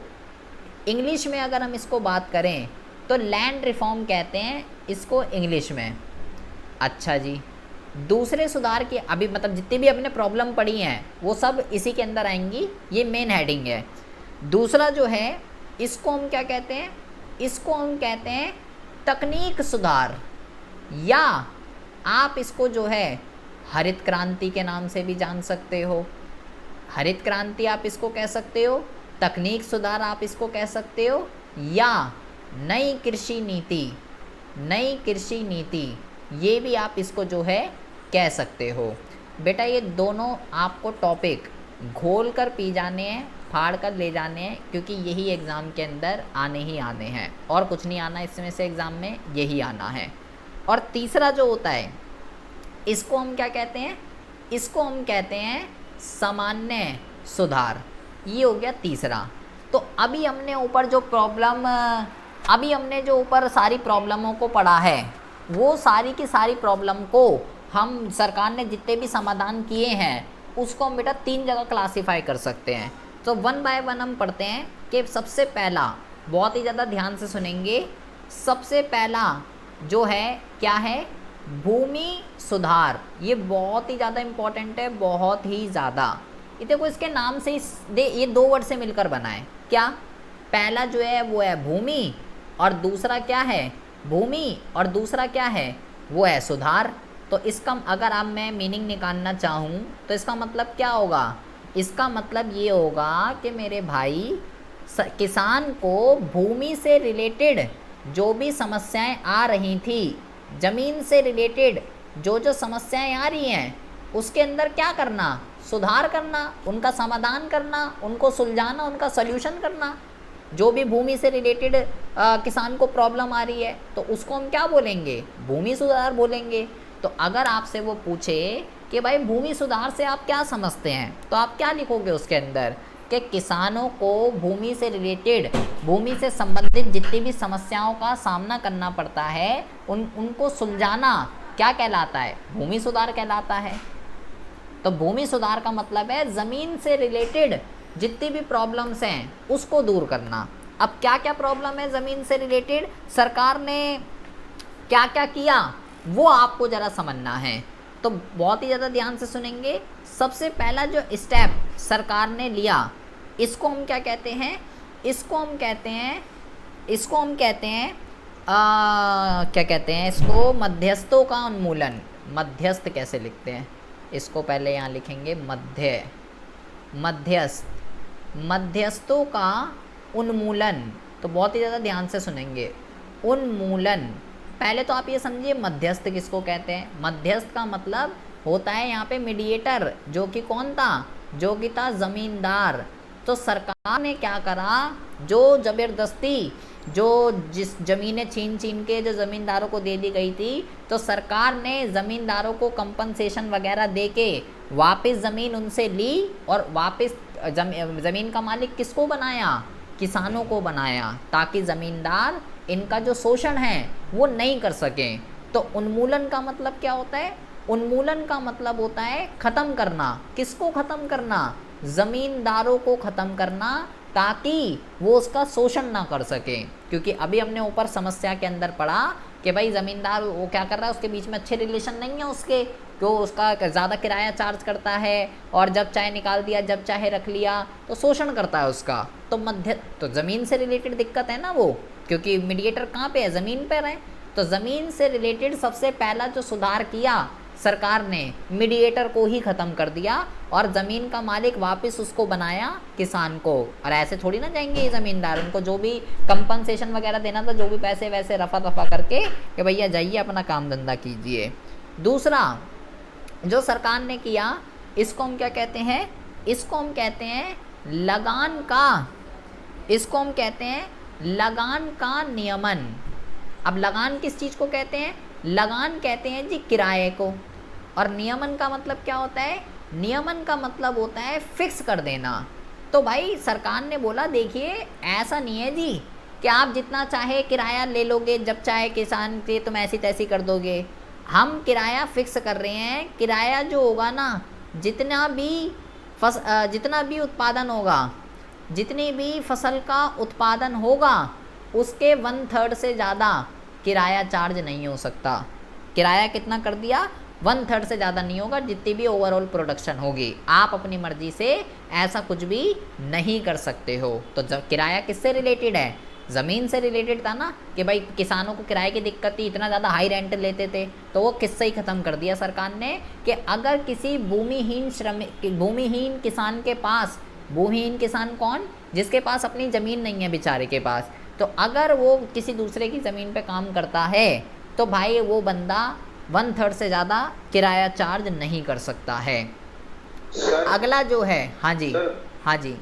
इंग्लिश में अगर हम इसको बात करें तो लैंड रिफॉर्म कहते हैं इसको इंग्लिश में। अच्छा जी, दूसरे सुधार की अभी मतलब जितनी भी अपने प्रॉब्लम पड़ी हैं वो सब इसी के अंदर आएंगी, ये मेन हेडिंग है। दूसरा जो है इसको हम क्या कहते हैं, इसको हम कहते हैं तकनीक सुधार, या आप इसको जो है हरित क्रांति के नाम से भी जान सकते हो। हरित क्रांति आप इसको कह सकते हो, तकनीक सुधार आप इसको कह सकते हो, या नई कृषि नीति ये भी आप इसको जो है कह सकते हो। बेटा ये दोनों आपको टॉपिक घोल कर पी जाने हैं, फाड़ कर ले जाने हैं, क्योंकि यही एग्ज़ाम के अंदर आने ही आने हैं, और कुछ नहीं आना इसमें से एग्ज़ाम में, यही आना है। और तीसरा जो होता है इसको हम क्या कहते हैं, इसको हम कहते हैं सामान्य सुधार। ये हो गया तीसरा। तो अभी हमने ऊपर सारी प्रॉब्लमों को पढ़ा है, वो सारी की सारी प्रॉब्लम को हम सरकार ने जितने भी समाधान किए हैं उसको हम बेटा 3 जगह क्लासिफाई कर सकते हैं। तो 1 बाय 1 हम पढ़ते हैं कि सबसे पहला, बहुत ही ज़्यादा ध्यान से सुनेंगे, सबसे पहला जो है क्या है, भूमि सुधार। ये बहुत ही ज़्यादा इम्पोर्टेंट है, बहुत ही ज़्यादा। ये देखो इसके नाम से ये 2 वर्ड से मिलकर बना है। क्या, पहला जो है वो है भूमि, और दूसरा क्या है, भूमि और दूसरा क्या है, वो है सुधार। तो इसका अगर आप मैं मीनिंग निकालना चाहूँ तो इसका मतलब क्या होगा, इसका मतलब ये होगा कि मेरे भाई किसान को भूमि से रिलेटेड जो भी समस्याएं आ रही थी, ज़मीन से रिलेटेड जो समस्याएं आ रही हैं उसके अंदर क्या करना, सुधार करना, उनका समाधान करना, उनको सुलझाना, उनका सल्यूशन करना। जो भी भूमि से रिलेटेड किसान को प्रॉब्लम आ रही है तो उसको हम क्या बोलेंगे, भूमि सुधार बोलेंगे। तो अगर आपसे वो पूछे कि भाई भूमि सुधार से आप क्या समझते हैं, तो आप क्या लिखोगे उसके अंदर कि किसानों को भूमि से रिलेटेड, भूमि से संबंधित जितनी भी समस्याओं का सामना करना पड़ता है उनको सुलझाना क्या कहलाता है, भूमि सुधार कहलाता है। तो भूमि सुधार का मतलब है ज़मीन से रिलेटेड जितनी भी प्रॉब्लम्स हैं उसको दूर करना। अब क्या क्या प्रॉब्लम है ज़मीन से रिलेटेड, सरकार ने क्या क्या किया, वो आपको ज़रा समझना है। तो बहुत ही ज़्यादा ध्यान से सुनेंगे। सबसे पहला जो स्टेप सरकार ने लिया, इसको हम क्या कहते हैं, इसको हम कहते हैं क्या कहते हैं इसको, मध्यस्थों का उन्मूलन। मध्यस्थ कैसे लिखते हैं, इसको पहले यहाँ लिखेंगे मध्यस्थों का उन्मूलन। तो बहुत ही ज़्यादा ध्यान से सुनेंगे, उन्मूलन। पहले तो आप ये समझिए मध्यस्थ किसको कहते हैं। मध्यस्थ का मतलब होता है यहाँ पे मीडिएटर, जो कि कौन था, जो कि था ज़मींदार। तो सरकार ने क्या करा, जो ज़बरदस्ती जो जिस ज़मीनें छीन के जो ज़मींदारों को दे दी गई थी, तो सरकार ने ज़मींदारों को कंपनसेशन वगैरह दे के वापस ज़मीन उनसे ली और वापस ज़मीन का मालिक किसको बनाया, किसानों को बनाया, ताकि ज़मींदार इनका जो शोषण है वो नहीं कर सकें। तो उन्मूलन का मतलब क्या होता है, उन्मूलन का मतलब होता है ख़त्म करना। किसको ख़त्म करना, ज़मींदारों को ख़त्म करना, ताकि वो उसका शोषण ना कर सकें। क्योंकि अभी हमने ऊपर समस्या के अंदर पढ़ा कि भाई ज़मींदार वो क्या कर रहा है, उसके बीच में अच्छे रिलेशन नहीं है उसके, क्यों उसका ज़्यादा किराया चार्ज करता है और जब चाहे निकाल दिया, जब चाहे रख लिया, तो शोषण करता है उसका। तो ज़मीन से रिलेटेड दिक्कत है ना वो, क्योंकि मीडिएटर कहाँ पे है, ज़मीन पर है। तो ज़मीन से रिलेटेड सबसे पहला जो सुधार किया सरकार ने, मीडिएटर को ही ख़त्म कर दिया और ज़मीन का मालिक वापस उसको बनाया किसान को। और ऐसे थोड़ी ना जाएंगे ये ज़मींदार, उनको जो भी कंपनसेशन वगैरह देना था, जो भी पैसे वैसे रफा दफा करके कि भैया जाइए अपना काम धंधा कीजिए। दूसरा जो सरकार ने किया, इसको हम क्या कहते हैं, इसको हम कहते हैं लगान का, इसको हम कहते हैं लगान का नियमन। अब लगान किस चीज़ को कहते हैं, लगान कहते हैं जी किराए को। और नियमन का मतलब क्या होता है, नियमन का मतलब होता है फिक्स कर देना। तो भाई सरकार ने बोला देखिए ऐसा नहीं है जी कि आप जितना चाहे किराया ले लोगे, जब चाहे किसान के तुम ऐसी तैसी कर दोगे। हम किराया फिक्स कर रहे हैं, किराया जो होगा ना, जितना भी उत्पादन होगा, जितनी भी फसल का उत्पादन होगा, उसके 1/3 से ज़्यादा किराया चार्ज नहीं हो सकता। किराया कितना कर दिया, 1/3 से ज़्यादा नहीं होगा, जितनी भी ओवरऑल प्रोडक्शन होगी। आप अपनी मर्जी से ऐसा कुछ भी नहीं कर सकते हो। तो जब किराया किससे रिलेटेड है, ज़मीन से रिलेटेड था ना, कि भाई किसानों को किराए की दिक्कत थी, इतना ज़्यादा हाई रेंट लेते थे, तो वो किससे ही ख़त्म कर दिया सरकार ने कि अगर किसी भूमिहीन किसान के पास, भूमिहीन किसान कौन, जिसके पास अपनी ज़मीन नहीं है बेचारे के पास, तो अगर वो किसी दूसरे की ज़मीन पे काम करता है तो भाई वो बंदा 1/3 से ज़्यादा किराया चार्ज नहीं कर सकता है।
सर,
अगला जो है, हाँ जी
सर,
हाँ जी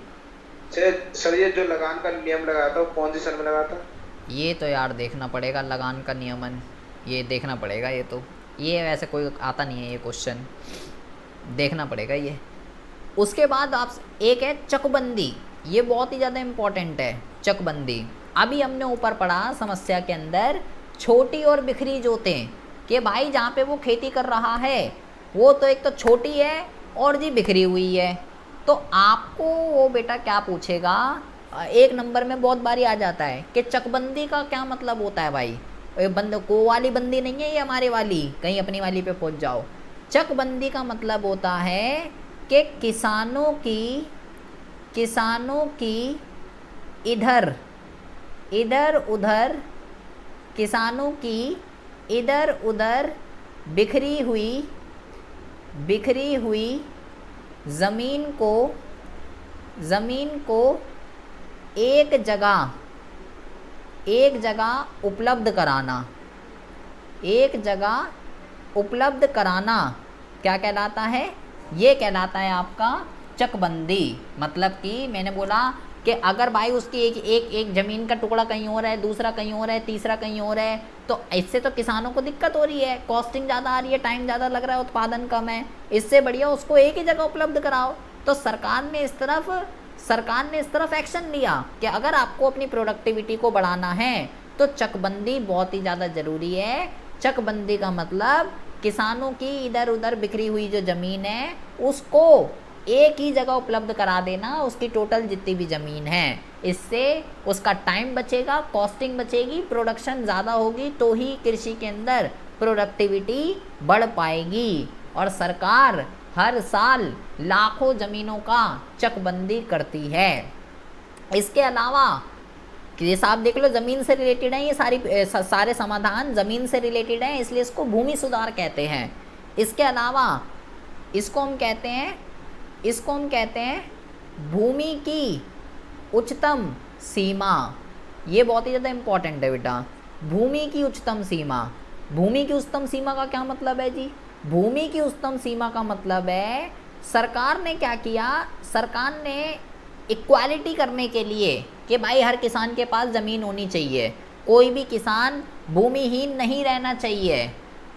सर ये जो लगान का नियम लगाया था वो कौन सी सन में लगा था?
ये तो यार देखना पड़ेगा, लगान का नियमन ये देखना पड़ेगा। ये वैसे कोई आता नहीं है ये क्वेश्चन, देखना पड़ेगा ये। उसके बाद आप एक है चकबंदी, ये बहुत ही ज़्यादा इम्पोर्टेंट है चकबंदी। अभी हमने ऊपर पढ़ा समस्या के अंदर, छोटी और बिखरी जोतें, कि भाई जहाँ पे वो खेती कर रहा है वो तो एक तो छोटी है और जी बिखरी हुई है। तो आपको वो बेटा क्या पूछेगा, 1 नंबर में बहुत बारी आ जाता है कि चकबंदी का क्या मतलब होता है। भाई को वाली बंदी नहीं है ये हमारे वाली, कहीं अपनी वाली पे पहुँच जाओ। चकबंदी का मतलब होता है कि किसानों की इधर उधर, किसानों की इधर उधर बिखरी हुई ज़मीन को एक जगह उपलब्ध कराना, क्या कहलाता है, ये कहलाता है आपका चकबंदी। मतलब कि मैंने बोला कि अगर भाई उसकी एक ज़मीन का टुकड़ा कहीं और है, दूसरा कहीं और है, तीसरा कहीं और है, तो इससे तो किसानों को दिक्कत हो रही है, कॉस्टिंग ज़्यादा आ रही है, टाइम ज़्यादा लग रहा है, उत्पादन कम है। इससे बढ़िया उसको एक ही जगह उपलब्ध कराओ। तो सरकार ने इस तरफ एक्शन लिया कि अगर आपको अपनी प्रोडक्टिविटी को बढ़ाना है तो चकबंदी बहुत ही ज़्यादा ज़रूरी है। चकबंदी का मतलब किसानों की इधर उधर बिखरी हुई जो ज़मीन है उसको एक ही जगह उपलब्ध करा देना, उसकी टोटल जितनी भी ज़मीन है। इससे उसका टाइम बचेगा, कॉस्टिंग बचेगी, प्रोडक्शन ज़्यादा होगी, तो ही कृषि के अंदर प्रोडक्टिविटी बढ़ पाएगी। और सरकार हर साल लाखों ज़मीनों का चकबंदी करती है। इसके अलावा ये साहब देख लो, ज़मीन से रिलेटेड है ये सारे समाधान ज़मीन से रिलेटेड हैं, इसलिए इसको भूमि सुधार कहते हैं। इसके अलावा इसको हम कहते हैं भूमि की उच्चतम सीमा। ये बहुत ही ज़्यादा इम्पॉर्टेंट है बेटा, भूमि की उच्चतम सीमा। भूमि की उच्चतम सीमा का क्या मतलब है जी? भूमि की उच्चतम सीमा का मतलब है सरकार ने क्या किया, सरकार ने इक्वालिटी करने के लिए कि भाई हर किसान के पास ज़मीन होनी चाहिए, कोई भी किसान भूमिहीन नहीं रहना चाहिए।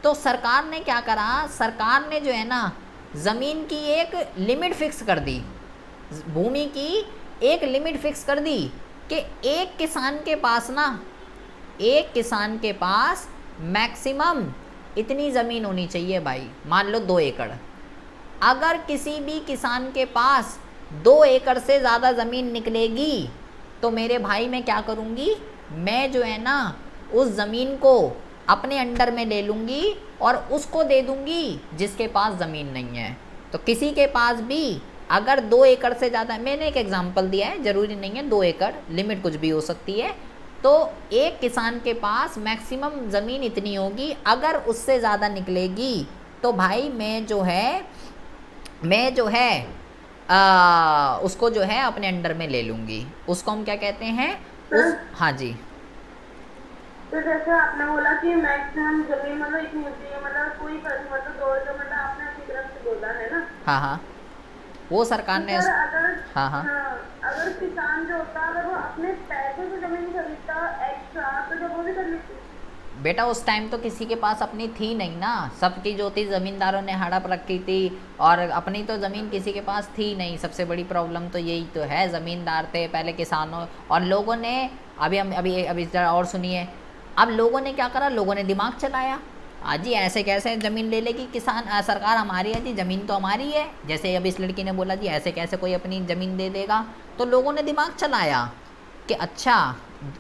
तो सरकार ने क्या करा, सरकार ने जो है ना ज़मीन की एक लिमिट फिक्स कर दी, भूमि की एक लिमिट फिक्स कर दी कि एक किसान के पास मैक्सिमम इतनी ज़मीन होनी चाहिए भाई, मान लो 2 एकड़। अगर किसी भी किसान के पास 2 एकड़ से ज़्यादा ज़मीन निकलेगी तो मेरे भाई मैं क्या करूँगी, मैं जो है ना उस ज़मीन को अपने अंडर में ले लूँगी और उसको दे दूँगी जिसके पास ज़मीन नहीं है। तो किसी के पास भी अगर 2 एकड़ से ज़्यादा, मैंने एक एग्जांपल दिया है, ज़रूरी नहीं है 2 एकड़, लिमिट कुछ भी हो सकती है। तो एक किसान के पास मैक्सिमम ज़मीन इतनी होगी, अगर उससे ज़्यादा निकलेगी तो भाई मैं जो है उसको जो है अपने अंडर में ले लूँगी। उसको हम क्या कहते हैं हाँ जी।
तो जैसे आपने बोला कि मैक्सिमम जमीन मतलब इतनी होती है, मतलब कोई मतलब 2 एकड़, मतलब आपने अपनी तरफ से बोला है ना।
हाँ, वो सरकार ने
अगर किसान जो होता है अगर वो अपने पैसे से जमीन खरीदता एक्स्ट्रा, तो जब वो भी कर लेती।
बेटा उस टाइम तो किसी के पास अपनी थी नहीं ना, सबकी जो थी ज़मींदारों ने हड़प रखी थी और अपनी तो ज़मीन किसी के पास थी नहीं। सबसे बड़ी प्रॉब्लम तो यही तो है, ज़मींदार थे पहले किसानों, और लोगों ने अभी जरा और सुनिए, अब लोगों ने क्या करा, लोगों ने दिमाग चलाया, जी ऐसे कैसे ज़मीन ले लेगी किसान, सरकार हमारी है जी, ज़मीन तो हमारी है। जैसे अभी इस लड़की ने बोला जी ऐसे कैसे कोई अपनी ज़मीन दे देगा, तो लोगों ने दिमाग चलाया कि अच्छा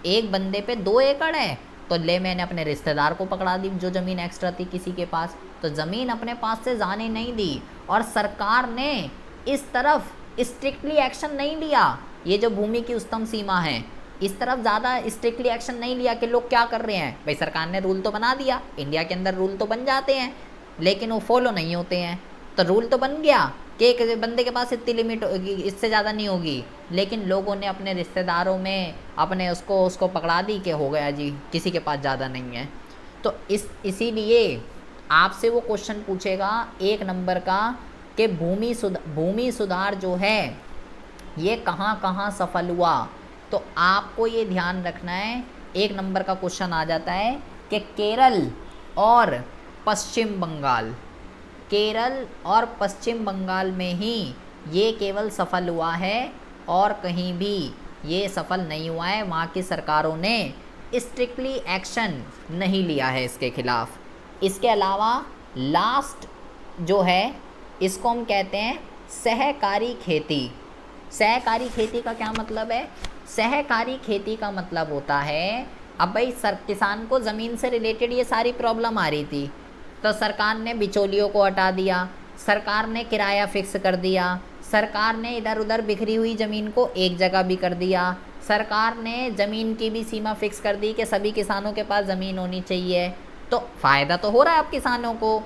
एक बंदे पे 2 एकड़ है, तो मैंने अपने रिश्तेदार को पकड़ा दी जो ज़मीन एक्स्ट्रा थी किसी के पास, तो ज़मीन अपने पास से जाने नहीं दी। और सरकार ने इस तरफ स्ट्रिक्टली एक्शन नहीं लिया, ये जो भूमि की उच्चतम सीमा है इस तरफ ज़्यादा स्ट्रिक्टली एक्शन नहीं लिया कि लोग क्या कर रहे हैं, भाई सरकार ने रूल तो बना दिया, इंडिया के अंदर रूल तो बन जाते हैं लेकिन वो फॉलो नहीं होते हैं। तो रूल तो बन गया कि एक बंदे के पास इतनी लिमिट होगी, इससे ज़्यादा नहीं होगी, लेकिन लोगों ने अपने रिश्तेदारों में अपने उसको पकड़ा दी कि हो गया जी किसी के पास ज़्यादा नहीं है। तो इसीलिए आपसे वो क्वेश्चन पूछेगा 1 नंबर का कि भूमि सुधार जो है ये कहाँ कहाँ सफल हुआ। तो आपको ये ध्यान रखना है, 1 नंबर का क्वेश्चन आ जाता है कि केरल और पश्चिम बंगाल में ही ये केवल सफल हुआ है और कहीं भी ये सफल नहीं हुआ है, वहाँ की सरकारों ने स्ट्रिक्टली एक्शन नहीं लिया है इसके खिलाफ। इसके अलावा लास्ट जो है इसको हम कहते हैं सहकारी खेती। सहकारी खेती का क्या मतलब है, सहकारी खेती का मतलब होता है, अब भाई किसान को ज़मीन से रिलेटेड ये सारी प्रॉब्लम आ रही थी, तो सरकार ने बिचौलियों को हटा दिया, सरकार ने किराया फिक्स कर दिया, सरकार ने इधर उधर बिखरी हुई ज़मीन को एक जगह भी कर दिया, सरकार ने ज़मीन की भी सीमा फिक्स कर दी कि सभी किसानों के पास ज़मीन होनी चाहिए। तो फ़ायदा तो हो रहा है अब किसानों को,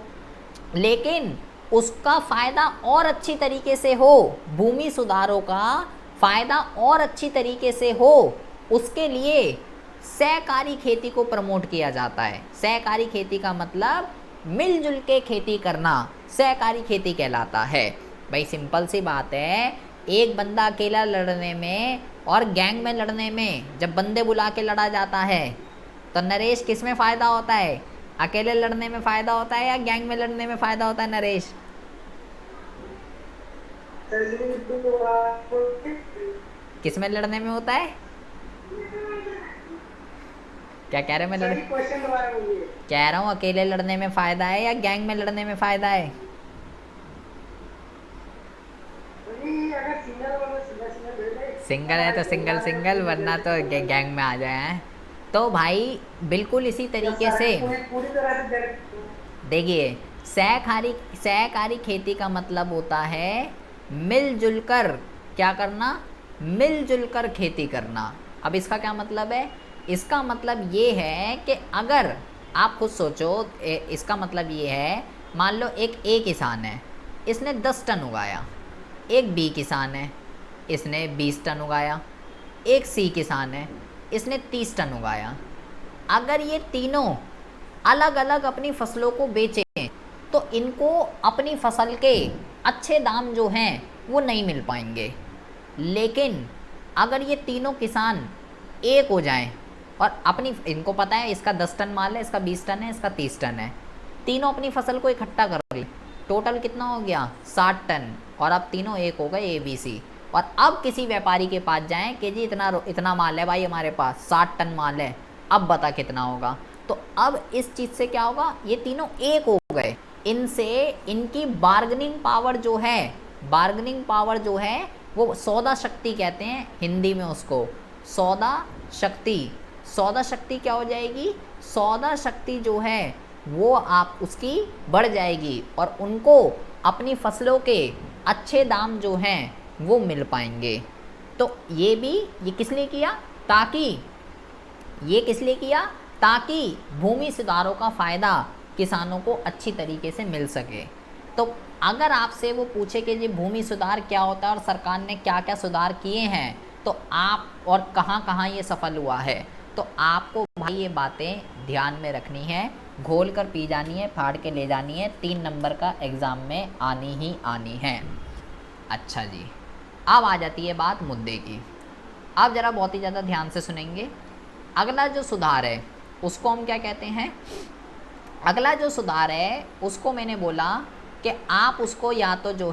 लेकिन उसका फ़ायदा और अच्छी तरीके से हो, भूमि सुधारों का फ़ायदा और अच्छी तरीके से हो, उसके लिए सहकारी खेती को प्रमोट किया जाता है। सहकारी खेती का मतलब मिलजुल के खेती करना सहकारी खेती कहलाता है। भाई सिंपल सी बात है, एक बंदा अकेला लड़ने में और गैंग में लड़ने में जब बंदे बुला के लड़ा जाता है तो नरेश किस में फ़ायदा होता है? अकेले लड़ने में फ़ायदा होता है या गैंग में लड़ने में फ़ायदा होता है नरेश? किस में लड़ने में होता है? क्या कह रहे? मैं कह रहा हूँ अकेले लड़ने में फ़ायदा है या गैंग में लड़ने में फ़ायदा है? सिंगल है तो सिंगल सिंगल, वरना तो गैंग में आ जाए। तो भाई बिल्कुल इसी तरीके से देखिए, सहकारी खेती का मतलब होता है मिलजुल कर क्या करना? मिलजुल कर खेती करना। अब इसका क्या मतलब है? इसका मतलब ये है कि अगर आप खुद सोचो, इसका मतलब ये है, मान लो एक ए किसान है, इसने 10 टन उगाया। एक बी किसान है, इसने 20 टन उगाया। एक सी किसान है, इसने 30 टन उगाया। अगर ये तीनों अलग अलग अपनी फसलों को बेचें तो इनको अपनी फसल के अच्छे दाम जो हैं वो नहीं मिल पाएंगे। लेकिन अगर ये तीनों किसान एक हो जाएं और अपनी, इनको पता है इसका 10 टन माल है, इसका 20 टन है, इसका 30 टन है, तीनों अपनी फसल को इकट्ठा कर ले, टोटल कितना हो गया? 60 टन। और अब तीनों एक हो गए, ABC। और अब किसी व्यापारी के पास जाएं कि जी इतना माल है भाई हमारे पास, 60 टन माल है, अब बता कितना होगा? तो अब इस चीज़ से क्या होगा? ये तीनों एक हो गए। इनसे इनकी बार्गेनिंग पावर जो है वो सौदा शक्ति कहते हैं हिंदी में उसको, सौदा शक्ति क्या हो जाएगी? सौदा शक्ति जो है वो आप उसकी बढ़ जाएगी और उनको अपनी फसलों के अच्छे दाम जो हैं वो मिल पाएंगे। तो ये किस लिए किया? ताकि भूमि सुधारों का फ़ायदा किसानों को अच्छी तरीके से मिल सके। तो अगर आपसे वो पूछे कि ये भूमि सुधार क्या होता है और सरकार ने क्या क्या सुधार किए हैं तो आप, और कहाँ कहाँ ये सफल हुआ है, तो आपको भाई ये बातें ध्यान में रखनी है, घोल कर पी जानी है, फाड़ के ले जानी है। 3 नंबर का एग्ज़ाम में आनी ही आनी है। अच्छा जी, अब आ जाती है बात मुद्दे की। अब ज़रा बहुत ही ज़्यादा ध्यान से सुनेंगे। अगला जो सुधार है उसको हम क्या कहते हैं? अगला जो सुधार है उसको मैंने बोला कि आप उसको या तो जो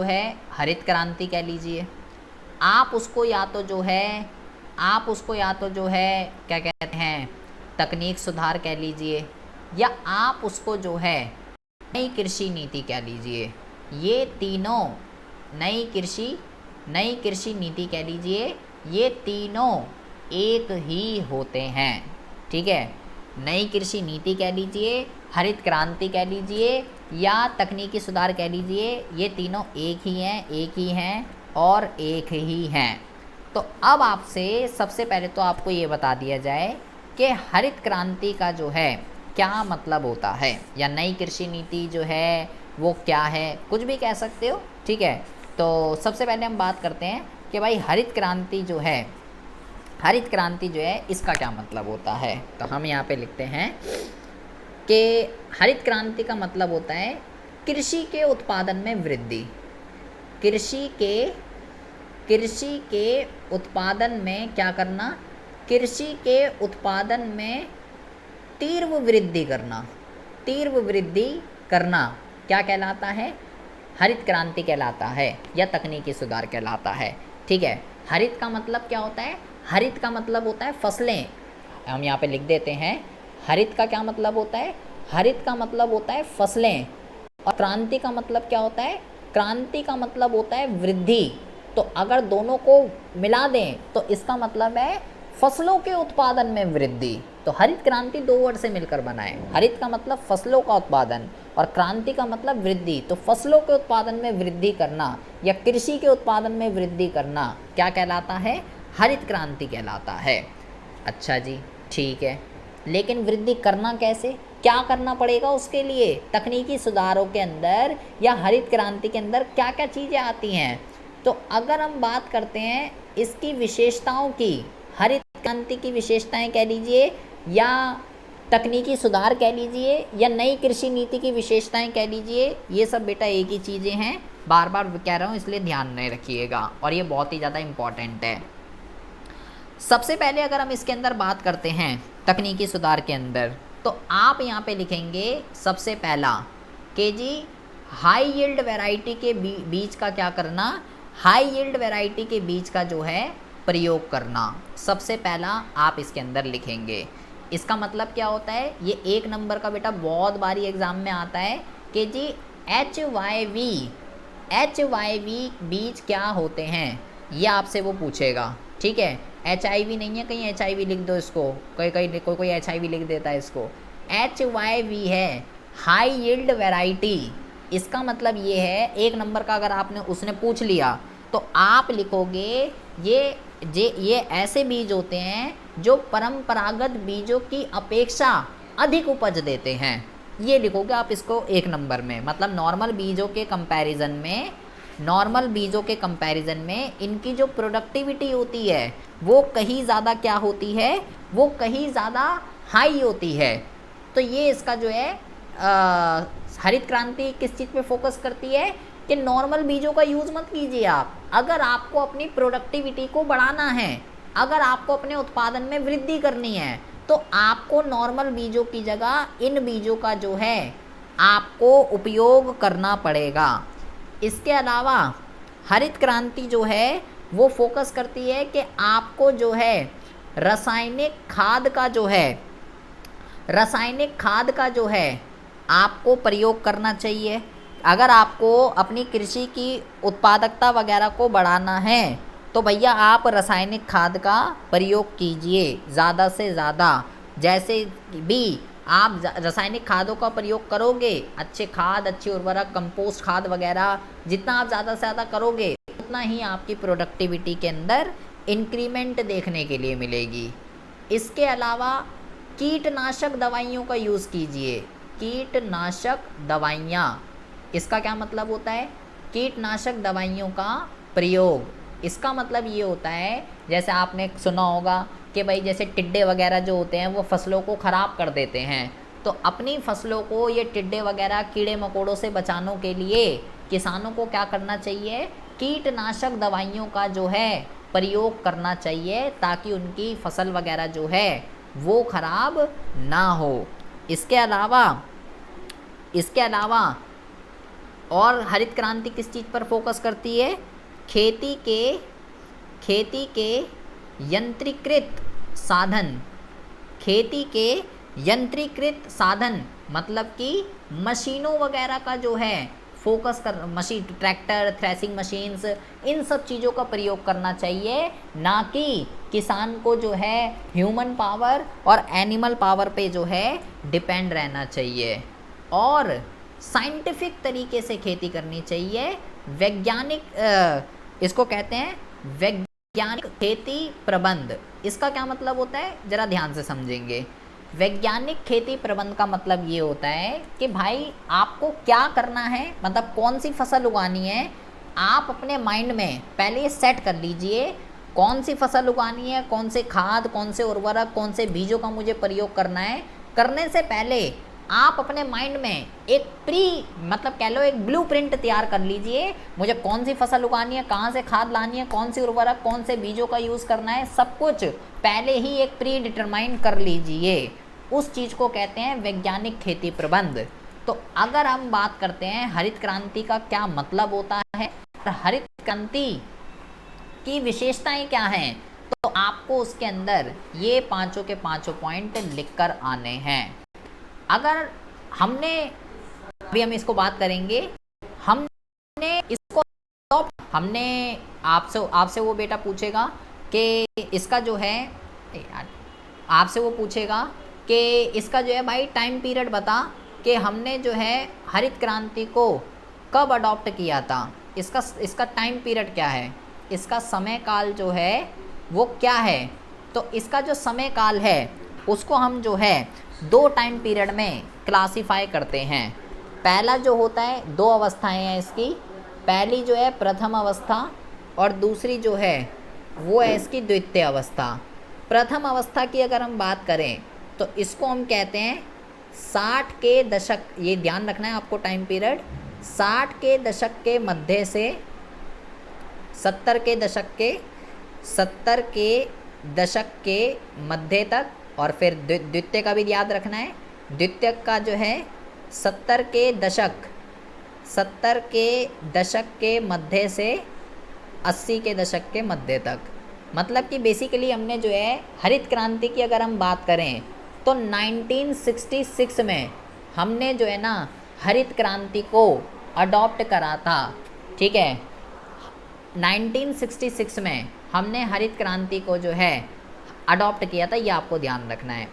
है हरित क्रांति कह लीजिए, आप उसको या तो जो है क्या कहते हैं, तकनीक सुधार कह लीजिए, या आप उसको जो है नई कृषि नीति कह लीजिए। ये तीनों नई कृषि नीति कह लीजिए, ये तीनों एक ही होते हैं। ठीक है, नई कृषि नीति कह लीजिए, हरित क्रांति कह लीजिए, या तकनीकी सुधार कह लीजिए, ये तीनों एक ही हैं और एक ही हैं। तो अब आपसे सबसे पहले तो आपको ये बता दिया जाए कि हरित क्रांति का जो है क्या मतलब होता है, या नई कृषि नीति जो है वो क्या है, कुछ भी कह सकते हो। ठीक है, तो सबसे पहले हम बात करते हैं कि भाई हरित क्रांति जो है इसका क्या मतलब होता है। तो हम यहाँ पे लिखते हैं कि हरित क्रांति का मतलब होता है कृषि के उत्पादन में वृद्धि। कृषि के उत्पादन में क्या करना? कृषि के उत्पादन में तीव्र वृद्धि करना क्या कहलाता है? हरित क्रांति कहलाता है या तकनीकी सुधार कहलाता है। ठीक है, हरित का मतलब क्या होता है? हरित का मतलब होता है फसलें। हम यहाँ पे लिख देते हैं, हरित का क्या मतलब होता है? हरित का मतलब होता है फसलें। और क्रांति का मतलब क्या होता है? क्रांति का मतलब होता है वृद्धि। तो अगर दोनों को मिला दें तो इसका मतलब है फसलों के उत्पादन में वृद्धि। तो हरित क्रांति 2 वर्ड से मिलकर बना है। हरित का मतलब फसलों का उत्पादन और क्रांति का मतलब वृद्धि। तो फसलों के उत्पादन में वृद्धि करना या कृषि के उत्पादन में वृद्धि करना क्या कहलाता है? हरित क्रांति कहलाता है। अच्छा जी, ठीक है, लेकिन वृद्धि करना कैसे? क्या करना पड़ेगा उसके लिए? तकनीकी सुधारों के अंदर या हरित क्रांति के अंदर क्या क्या चीज़ें आती हैं? तो अगर हम बात करते हैं इसकी विशेषताओं की, हरित क्रांति की विशेषताएं कह लीजिए, या तकनीकी सुधार कह लीजिए, या नई कृषि नीति की विशेषताएं कह लीजिए, ये सब बेटा एक ही चीज़ें हैं। बार बार कह रहा हूँ इसलिए ध्यान में रखिएगा, और ये बहुत ही ज़्यादा इम्पॉर्टेंट है। सबसे पहले अगर हम इसके अंदर बात करते हैं तकनीकी सुधार के अंदर, तो आप यहाँ पे लिखेंगे सबसे पहला कि जी हाई यील्ड वैरायटी के बीज का क्या करना, हाई यील्ड वैरायटी के बीज का जो है प्रयोग करना, सबसे पहला आप इसके अंदर लिखेंगे। इसका मतलब क्या होता है, ये 1 नंबर का बेटा बहुत बारी एग्ज़ाम में आता है कि जी HYV बीज क्या होते हैं, ये आपसे वो पूछेगा, ठीक है। HIV नहीं है, कहीं HIV लिख दो इसको, कोई HIV लिख देता है इसको। HYV है हाई यील्ड वैरायटी। इसका मतलब ये है 1 नंबर का अगर आपने उसने पूछ लिया तो आप लिखोगे ये ऐसे बीज होते हैं जो परंपरागत बीजों की अपेक्षा अधिक उपज देते हैं, ये लिखोगे आप इसको 1 नंबर में। मतलब नॉर्मल बीजों के कंपैरिजन में इनकी जो प्रोडक्टिविटी होती है वो कहीं ज़्यादा क्या होती है, वो कहीं ज़्यादा हाई होती है। तो ये इसका जो है हरित क्रांति किस चीज़ पे फोकस करती है कि नॉर्मल बीजों का यूज़ मत कीजिए आप। अगर आपको अपनी प्रोडक्टिविटी को बढ़ाना है, अगर आपको अपने उत्पादन में वृद्धि करनी है, तो आपको नॉर्मल बीजों की जगह इन बीजों का जो है आपको उपयोग करना पड़ेगा। इसके अलावा हरित क्रांति जो है वो फोकस करती है कि आपको जो है रासायनिक खाद का जो है आपको प्रयोग करना चाहिए। अगर आपको अपनी कृषि की उत्पादकता वगैरह को बढ़ाना है तो भैया आप रासायनिक खाद का प्रयोग कीजिए ज़्यादा से ज़्यादा। जैसे भी आप रासायनिक खादों का प्रयोग करोगे, अच्छे खाद, अच्छी उर्वरक, कंपोस्ट खाद वगैरह जितना आप ज़्यादा से ज़्यादा करोगे उतना ही आपकी प्रोडक्टिविटी के अंदर इंक्रीमेंट देखने के लिए मिलेगी। इसके अलावा कीटनाशक दवाइयों का यूज़ कीजिए। कीटनाशक दवाइयाँ, इसका क्या मतलब होता है, कीटनाशक दवाइयों का प्रयोग। इसका मतलब ये होता है, जैसे आपने सुना होगा कि भाई जैसे टिड्डे वगैरह जो होते हैं वो फसलों को ख़राब कर देते हैं, तो अपनी फसलों को ये टिड्डे वगैरह कीड़े मकोड़ों से बचाने के लिए किसानों को क्या करना चाहिए, कीटनाशक दवाइयों का जो है प्रयोग करना चाहिए ताकि उनकी फसल वगैरह जो है वो ख़राब ना हो। इसके अलावा और हरित क्रांति किस चीज़ पर फोकस करती है, खेती के यंत्रीकृत साधन, मतलब कि मशीनों वगैरह का जो है फोकस कर, मशीन, ट्रैक्टर, थ्रेसिंग मशीन्स, इन सब चीज़ों का प्रयोग करना चाहिए, ना कि किसान को जो है ह्यूमन पावर और एनिमल पावर पे जो है डिपेंड रहना चाहिए। और साइंटिफिक तरीके से खेती करनी चाहिए। वैज्ञानिक, इसको कहते हैं वैज्ञानिक खेती प्रबंध। इसका क्या मतलब होता है, ज़रा ध्यान से समझेंगे। वैज्ञानिक खेती प्रबंध का मतलब ये होता है कि भाई आपको क्या करना है, मतलब कौन सी फसल उगानी है, आप अपने माइंड में पहले ये सेट कर लीजिए कौन सी फसल उगानी है, कौन से खाद, कौन से उर्वरक, कौन से बीजों का मुझे प्रयोग करना है। करने से पहले आप अपने माइंड में एक मतलब कह लो एक ब्लूप्रिंट तैयार कर लीजिए, मुझे कौन सी फसल उगानी है, कहाँ से खाद लानी है, कौन सी उर्वरक, कौन से बीजों का यूज़ करना है, सब कुछ पहले ही एक प्री डिटरमाइन कर लीजिए। उस चीज़ को कहते हैं वैज्ञानिक खेती प्रबंध। तो अगर हम बात करते हैं हरित क्रांति का क्या मतलब होता है, हरित क्रांति की विशेषताएं क्या हैं, तो आपको उसके अंदर ये पांचों के पांचों पॉइंट लिखकर आने हैं। अगर हमने अभी हम इसको बात करेंगे, हमने इसको हमने आपसे वो बेटा पूछेगा कि इसका जो है आपसे वो पूछेगा कि इसका जो है भाई टाइम पीरियड बता कि हमने जो है हरित क्रांति को कब अडॉप्ट किया था, इसका टाइम पीरियड क्या है, इसका समय काल जो है वो क्या है। तो इसका जो समय काल है उसको हम जो है 2 टाइम पीरियड में क्लासिफाई करते हैं। पहला जो होता है 2 अवस्थाएं हैं इसकी, पहली जो है प्रथम अवस्था और दूसरी जो है वो है इसकी द्वितीय अवस्था। प्रथम अवस्था की अगर हम बात करें तो इसको हम कहते हैं 60 के दशक, ये ध्यान रखना है आपको टाइम पीरियड, 60 के दशक के मध्य से 70 के दशक के मध्य तक, और फिर द्वितीय का भी याद रखना है, द्वितीय का जो है 70 के दशक के मध्य से 80 के दशक के मध्य तक। मतलब कि बेसिकली हमने जो है हरित क्रांति की अगर हम बात करें तो 1966 में हमने जो है ना हरित क्रांति को अडॉप्ट करा था। ठीक है, 1966 में हमने हरित क्रांति को जो है अडॉप्ट किया था, ये आपको ध्यान रखना है।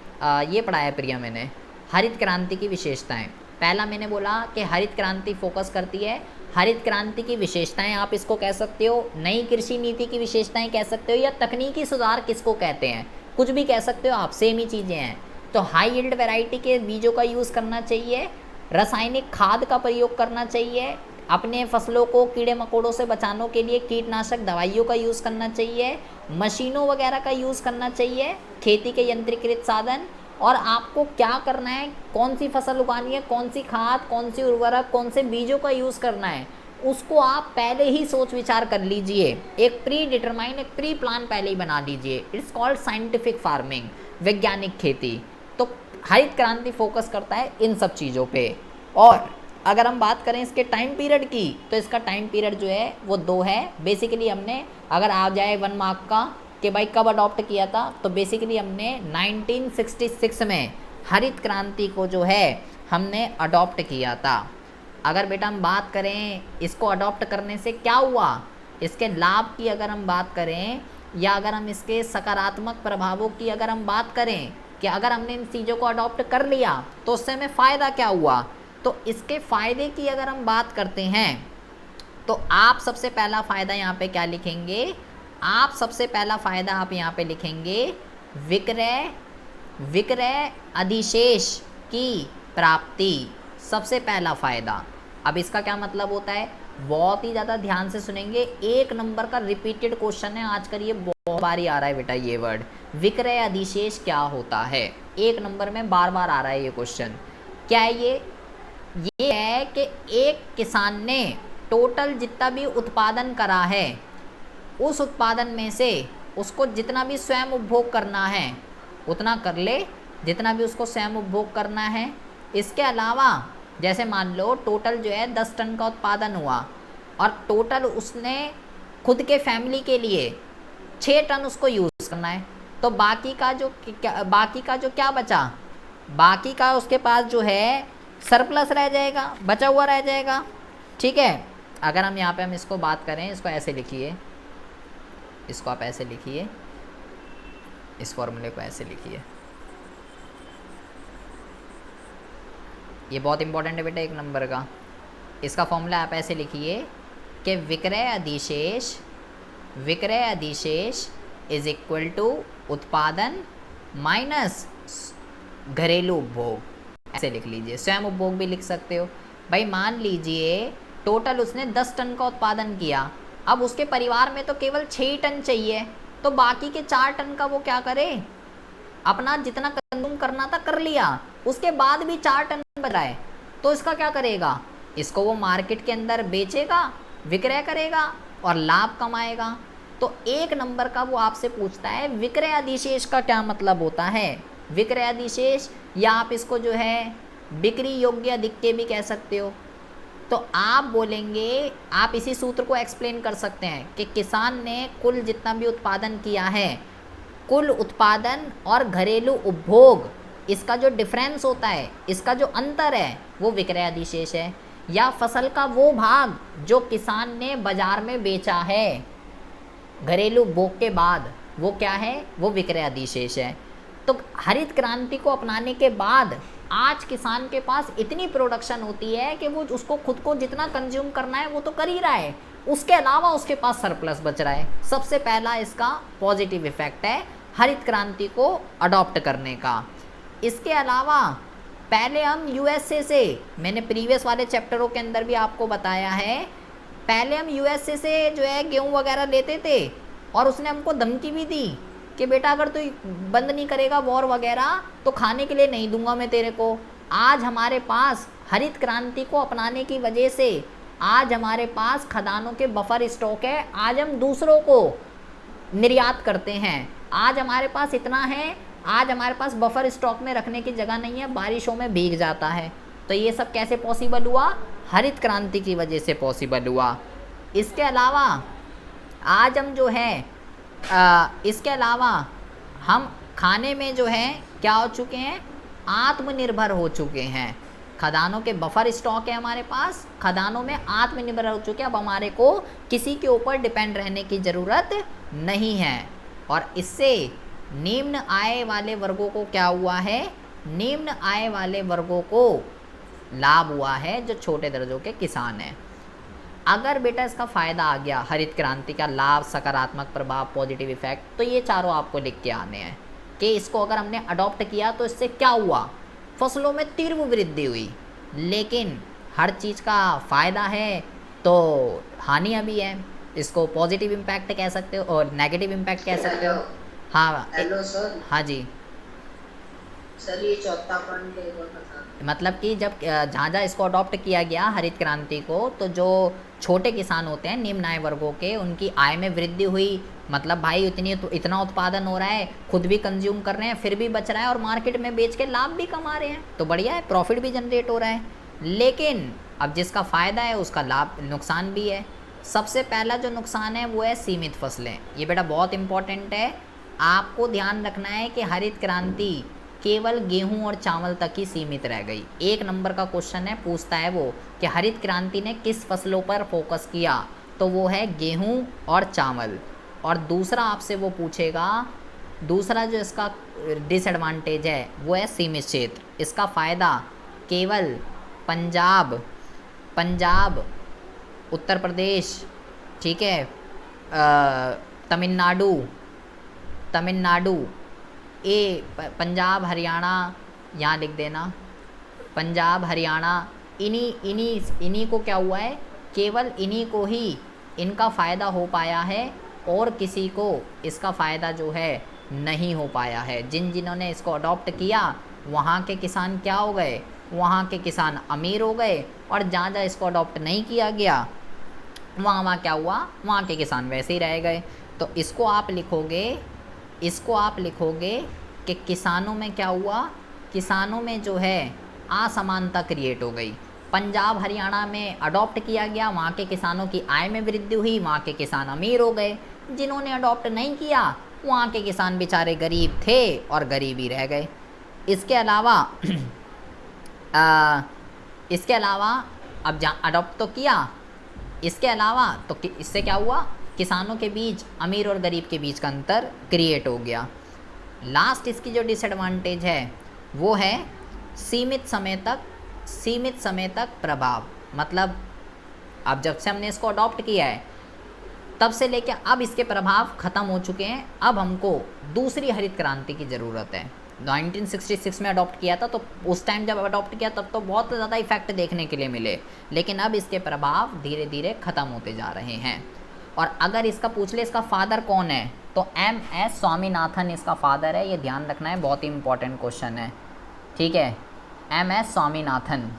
ये पढ़ाया प्रिया मैंने, हरित क्रांति की विशेषताएं। पहला मैंने बोला कि हरित क्रांति फोकस करती है, हरित क्रांति की विशेषताएं आप इसको कह सकते हो, नई कृषि नीति की विशेषताएं कह सकते हो, या तकनीकी सुधार किसको कहते हैं, कुछ भी कह सकते हो आप, सेम ही चीज़ें हैं। तो हाई यील्ड वैरायटी के बीजों का यूज़ करना चाहिए, रासायनिक खाद का प्रयोग करना चाहिए, अपने फसलों को कीड़े मकोड़ों से बचाने के लिए कीटनाशक दवाइयों का यूज़ करना चाहिए, मशीनों वगैरह का यूज़ करना चाहिए, खेती के यंत्रीकृत साधन, और आपको क्या करना है, कौन सी फसल उगानी है, कौन सी खाद, कौन सी उर्वरक, कौन से बीजों का यूज़ करना है, उसको आप पहले ही सोच विचार कर लीजिए। एक प्री डिटरमाइन, एक प्री प्लान पहले ही बना लीजिए। इट्स कॉल्ड साइंटिफिक फार्मिंग, वैज्ञानिक खेती। तो हरित क्रांति फोकस करता है इन सब चीज़ों पे। और अगर हम बात करें इसके टाइम पीरियड की, तो इसका टाइम पीरियड जो है वो 2 है। बेसिकली हमने, अगर आ जाए 1 मार्क का कि भाई कब अडॉप्ट किया था, तो बेसिकली हमने 1966 में हरित क्रांति को जो है हमने अडॉप्ट किया था। अगर बेटा हम बात करें इसको अडॉप्ट करने से क्या हुआ, इसके लाभ की अगर हम बात करें, या अगर हम इसके सकारात्मक प्रभावों की अगर हम बात करें कि अगर हमने इन चीज़ों को अडॉप्ट कर लिया तो उससे हमें फ़ायदा क्या हुआ, तो इसके फ़ायदे की अगर हम बात करते हैं तो आप सबसे पहला फ़ायदा यहाँ पे क्या लिखेंगे, आप सबसे पहला फ़ायदा आप यहाँ पे लिखेंगे विक्रय अधिशेष की प्राप्ति, सबसे पहला फ़ायदा। अब इसका क्या मतलब होता है, बहुत ही ज़्यादा ध्यान से सुनेंगे, 1 नंबर का रिपीटेड क्वेश्चन है आजकल, ये बहुत बार ही आ रहा है बेटा ये वर्ड, विक्रय अधिशेष क्या होता है, 1 नंबर में बार बार आ रहा है ये क्वेश्चन। क्या है ये है कि एक किसान ने टोटल जितना भी उत्पादन करा है, उस उत्पादन में से उसको जितना भी स्वयं उपभोग करना है उतना कर ले, जितना भी उसको स्वयं उपभोग करना है। इसके अलावा जैसे मान लो टोटल जो है 10 टन का उत्पादन हुआ, और टोटल उसने खुद के फैमिली के लिए 6 टन उसको यूज़ करना है, तो बाकी का जो क्या बचा, बाकी का उसके पास जो है सरप्लस रह जाएगा, बचा हुआ रह जाएगा। ठीक है, अगर हम यहाँ पे हम इसको बात करें, इसको ऐसे लिखिए, इसको आप ऐसे लिखिए, इस फॉर्मूले को ऐसे लिखिए, ये बहुत इंपॉर्टेंट है बेटा 1 नंबर का। इसका फॉर्मूला आप ऐसे लिखिए कि विक्रय अधिशेष इज इक्वल टू उत्पादन माइनस घरेलू उपभोग, ऐसे लिख लीजिए। स्वयं उपभोग भी लिख सकते हो भाई। मान लीजिए टोटल उसने 10 टन का उत्पादन किया, अब उसके परिवार में तो केवल 6 टन चाहिए, तो बाकी के 4 टन का वो क्या करे, अपना जितना कंज्यूम करना था कर लिया, उसके बाद भी 4 टन बच रहा है, तो इसका क्या करेगा, इसको वो मार्केट के अंदर बेचेगा, विक्रय करेगा और लाभ कमाएगा। तो 1 नंबर का वो आपसे पूछता है विक्रय अधिशेष का क्या मतलब होता है। विक्रय अधिशेष, या आप इसको जो है बिक्री योग्य अधिक्य भी कह सकते हो। तो आप बोलेंगे, आप इसी सूत्र को एक्सप्लेन कर सकते हैं कि किसान ने कुल जितना भी उत्पादन किया है, कुल उत्पादन और घरेलू उपभोग, इसका जो डिफरेंस होता है, इसका जो अंतर है, वो विक्रय अधिशेष है। या फसल का वो भाग जो किसान ने बाजार में बेचा है घरेलू उपभोग के बाद, वो क्या है, वो विक्रय अधिशेष है। तो हरित क्रांति को अपनाने के बाद आज किसान के पास इतनी प्रोडक्शन होती है कि वो उसको खुद को जितना कंज्यूम करना है वो तो कर ही रहा है, उसके अलावा उसके पास सरप्लस बच रहा है। सबसे पहला इसका पॉजिटिव इफेक्ट है हरित क्रांति को अडॉप्ट करने का। इसके अलावा पहले हम यूएसए से, मैंने प्रीवियस वाले चैप्टरों के अंदर भी आपको बताया है, पहले हम यूएसए से जो है गेहूँ वगैरह लेते थे, और उसने हमको धमकी भी दी कि बेटा अगर तू बंद नहीं करेगा वॉर वगैरह तो खाने के लिए नहीं दूंगा मैं तेरे को। आज हमारे पास हरित क्रांति को अपनाने की वजह से आज हमारे पास खदानों के बफर स्टॉक है, आज हम दूसरों को निर्यात करते हैं। आज हमारे पास इतना है, आज हमारे पास बफर स्टॉक में रखने की जगह नहीं है, बारिशों में भीग जाता है। तो ये सब कैसे पॉसिबल हुआ? हरित क्रांति की वजह से पॉसिबल हुआ। इसके अलावा आज हम जो है इसके अलावा हम खाने में जो है क्या हो चुके हैं? आत्मनिर्भर हो चुके हैं। खदानों के बफर स्टॉक है हमारे पास, खदानों में आत्मनिर्भर हो चुके हैं। अब हमारे को किसी के ऊपर डिपेंड रहने की ज़रूरत नहीं है। और इससे निम्न आय वाले वर्गों को क्या हुआ है? निम्न आय वाले वर्गों को लाभ हुआ है, जो छोटे दर्जों के किसान हैं। अगर बेटा इसका फ़ायदा आ गया, हरित क्रांति का लाभ, सकारात्मक प्रभाव, पॉजिटिव इफेक्ट, तो ये चारों आपको लिख के आने हैं कि इसको अगर हमने अडॉप्ट किया तो इससे क्या हुआ? फसलों में तीव्र वृद्धि हुई। लेकिन हर चीज़ का फ़ायदा है तो हानियाँ भी हैं। इसको पॉजिटिव इम्पैक्ट कह सकते हो और नेगेटिव इम्पैक्ट कह सकते हो। हाँ
हेलो सर।
हाँ जी
सर ये चौथा पॉइंट एक और बता।
मतलब कि जब जहाँ जहाँ इसको अडॉप्ट किया गया हरित क्रांति को, तो जो छोटे किसान होते हैं निम्न आय वर्गों के, उनकी आय में वृद्धि हुई। मतलब भाई इतना उत्पादन हो रहा है, खुद भी कंज्यूम कर रहे हैं, फिर भी बच रहा है और मार्केट में बेच के लाभ भी कमा रहे हैं, तो बढ़िया है, प्रॉफिट भी जनरेट हो रहा है। लेकिन अब जिसका फ़ायदा है उसका नुकसान भी है। सबसे पहला जो नुकसान है वो है सीमित फसलें। ये बेटा बहुत इंपॉर्टेंट है, आपको ध्यान रखना है कि हरित क्रांति केवल गेहूं और चावल तक ही सीमित रह गई। 1 नंबर का क्वेश्चन है, पूछता है वो कि हरित क्रांति ने किस फसलों पर फोकस किया, तो वो है गेहूं और चावल। और दूसरा आपसे वो पूछेगा, दूसरा जो इसका डिसएडवांटेज है वो है सीमित क्षेत्र। इसका फ़ायदा केवल पंजाब, उत्तर प्रदेश, ठीक है, तमिलनाडु, पंजाब हरियाणा, यहाँ लिख देना, पंजाब हरियाणा, इन्हीं को क्या हुआ है? केवल इन्हीं को ही इनका फ़ायदा हो पाया है और किसी को इसका फ़ायदा जो है नहीं हो पाया है। जिन्होंने इसको अडॉप्ट किया वहाँ के किसान क्या हो गए? वहाँ के किसान अमीर हो गए, और जहाँ जहाँ इसको अडॉप्ट नहीं किया गया वहाँ क्या हुआ? वहाँ के किसान वैसे ही रह गए। तो इसको आप लिखोगे कि किसानों में क्या हुआ? किसानों में जो है असमानता क्रिएट हो गई। पंजाब हरियाणा में अडॉप्ट किया गया, वहाँ के किसानों की आय में वृद्धि हुई, वहाँ के किसान अमीर हो गए। जिन्होंने अडॉप्ट नहीं किया वहाँ के किसान बेचारे गरीब थे और गरीब ही रह गए। इसके अलावा अब जहाँ अडॉप्ट तो किया, इसके अलावा तो इससे क्या हुआ? किसानों के बीच, अमीर और गरीब के बीच का अंतर क्रिएट हो गया। लास्ट इसकी जो डिसएडवांटेज है वो है सीमित समय तक प्रभाव। मतलब अब जब से हमने इसको अडॉप्ट किया है तब से लेकर अब इसके प्रभाव ख़त्म हो चुके हैं। अब हमको दूसरी हरित क्रांति की ज़रूरत है। 1966 में अडॉप्ट किया था, तो उस टाइम जब अडॉप्ट किया तब तो बहुत ज़्यादा इफेक्ट देखने के लिए मिले, लेकिन अब इसके प्रभाव धीरे धीरे ख़त्म होते जा रहे हैं। और अगर इसका पूछ ले इसका फादर कौन है, तो MS स्वामीनाथन इसका फादर है। ये ध्यान रखना है, बहुत ही इंपॉर्टेंट क्वेश्चन है, ठीक है। MS स्वामीनाथन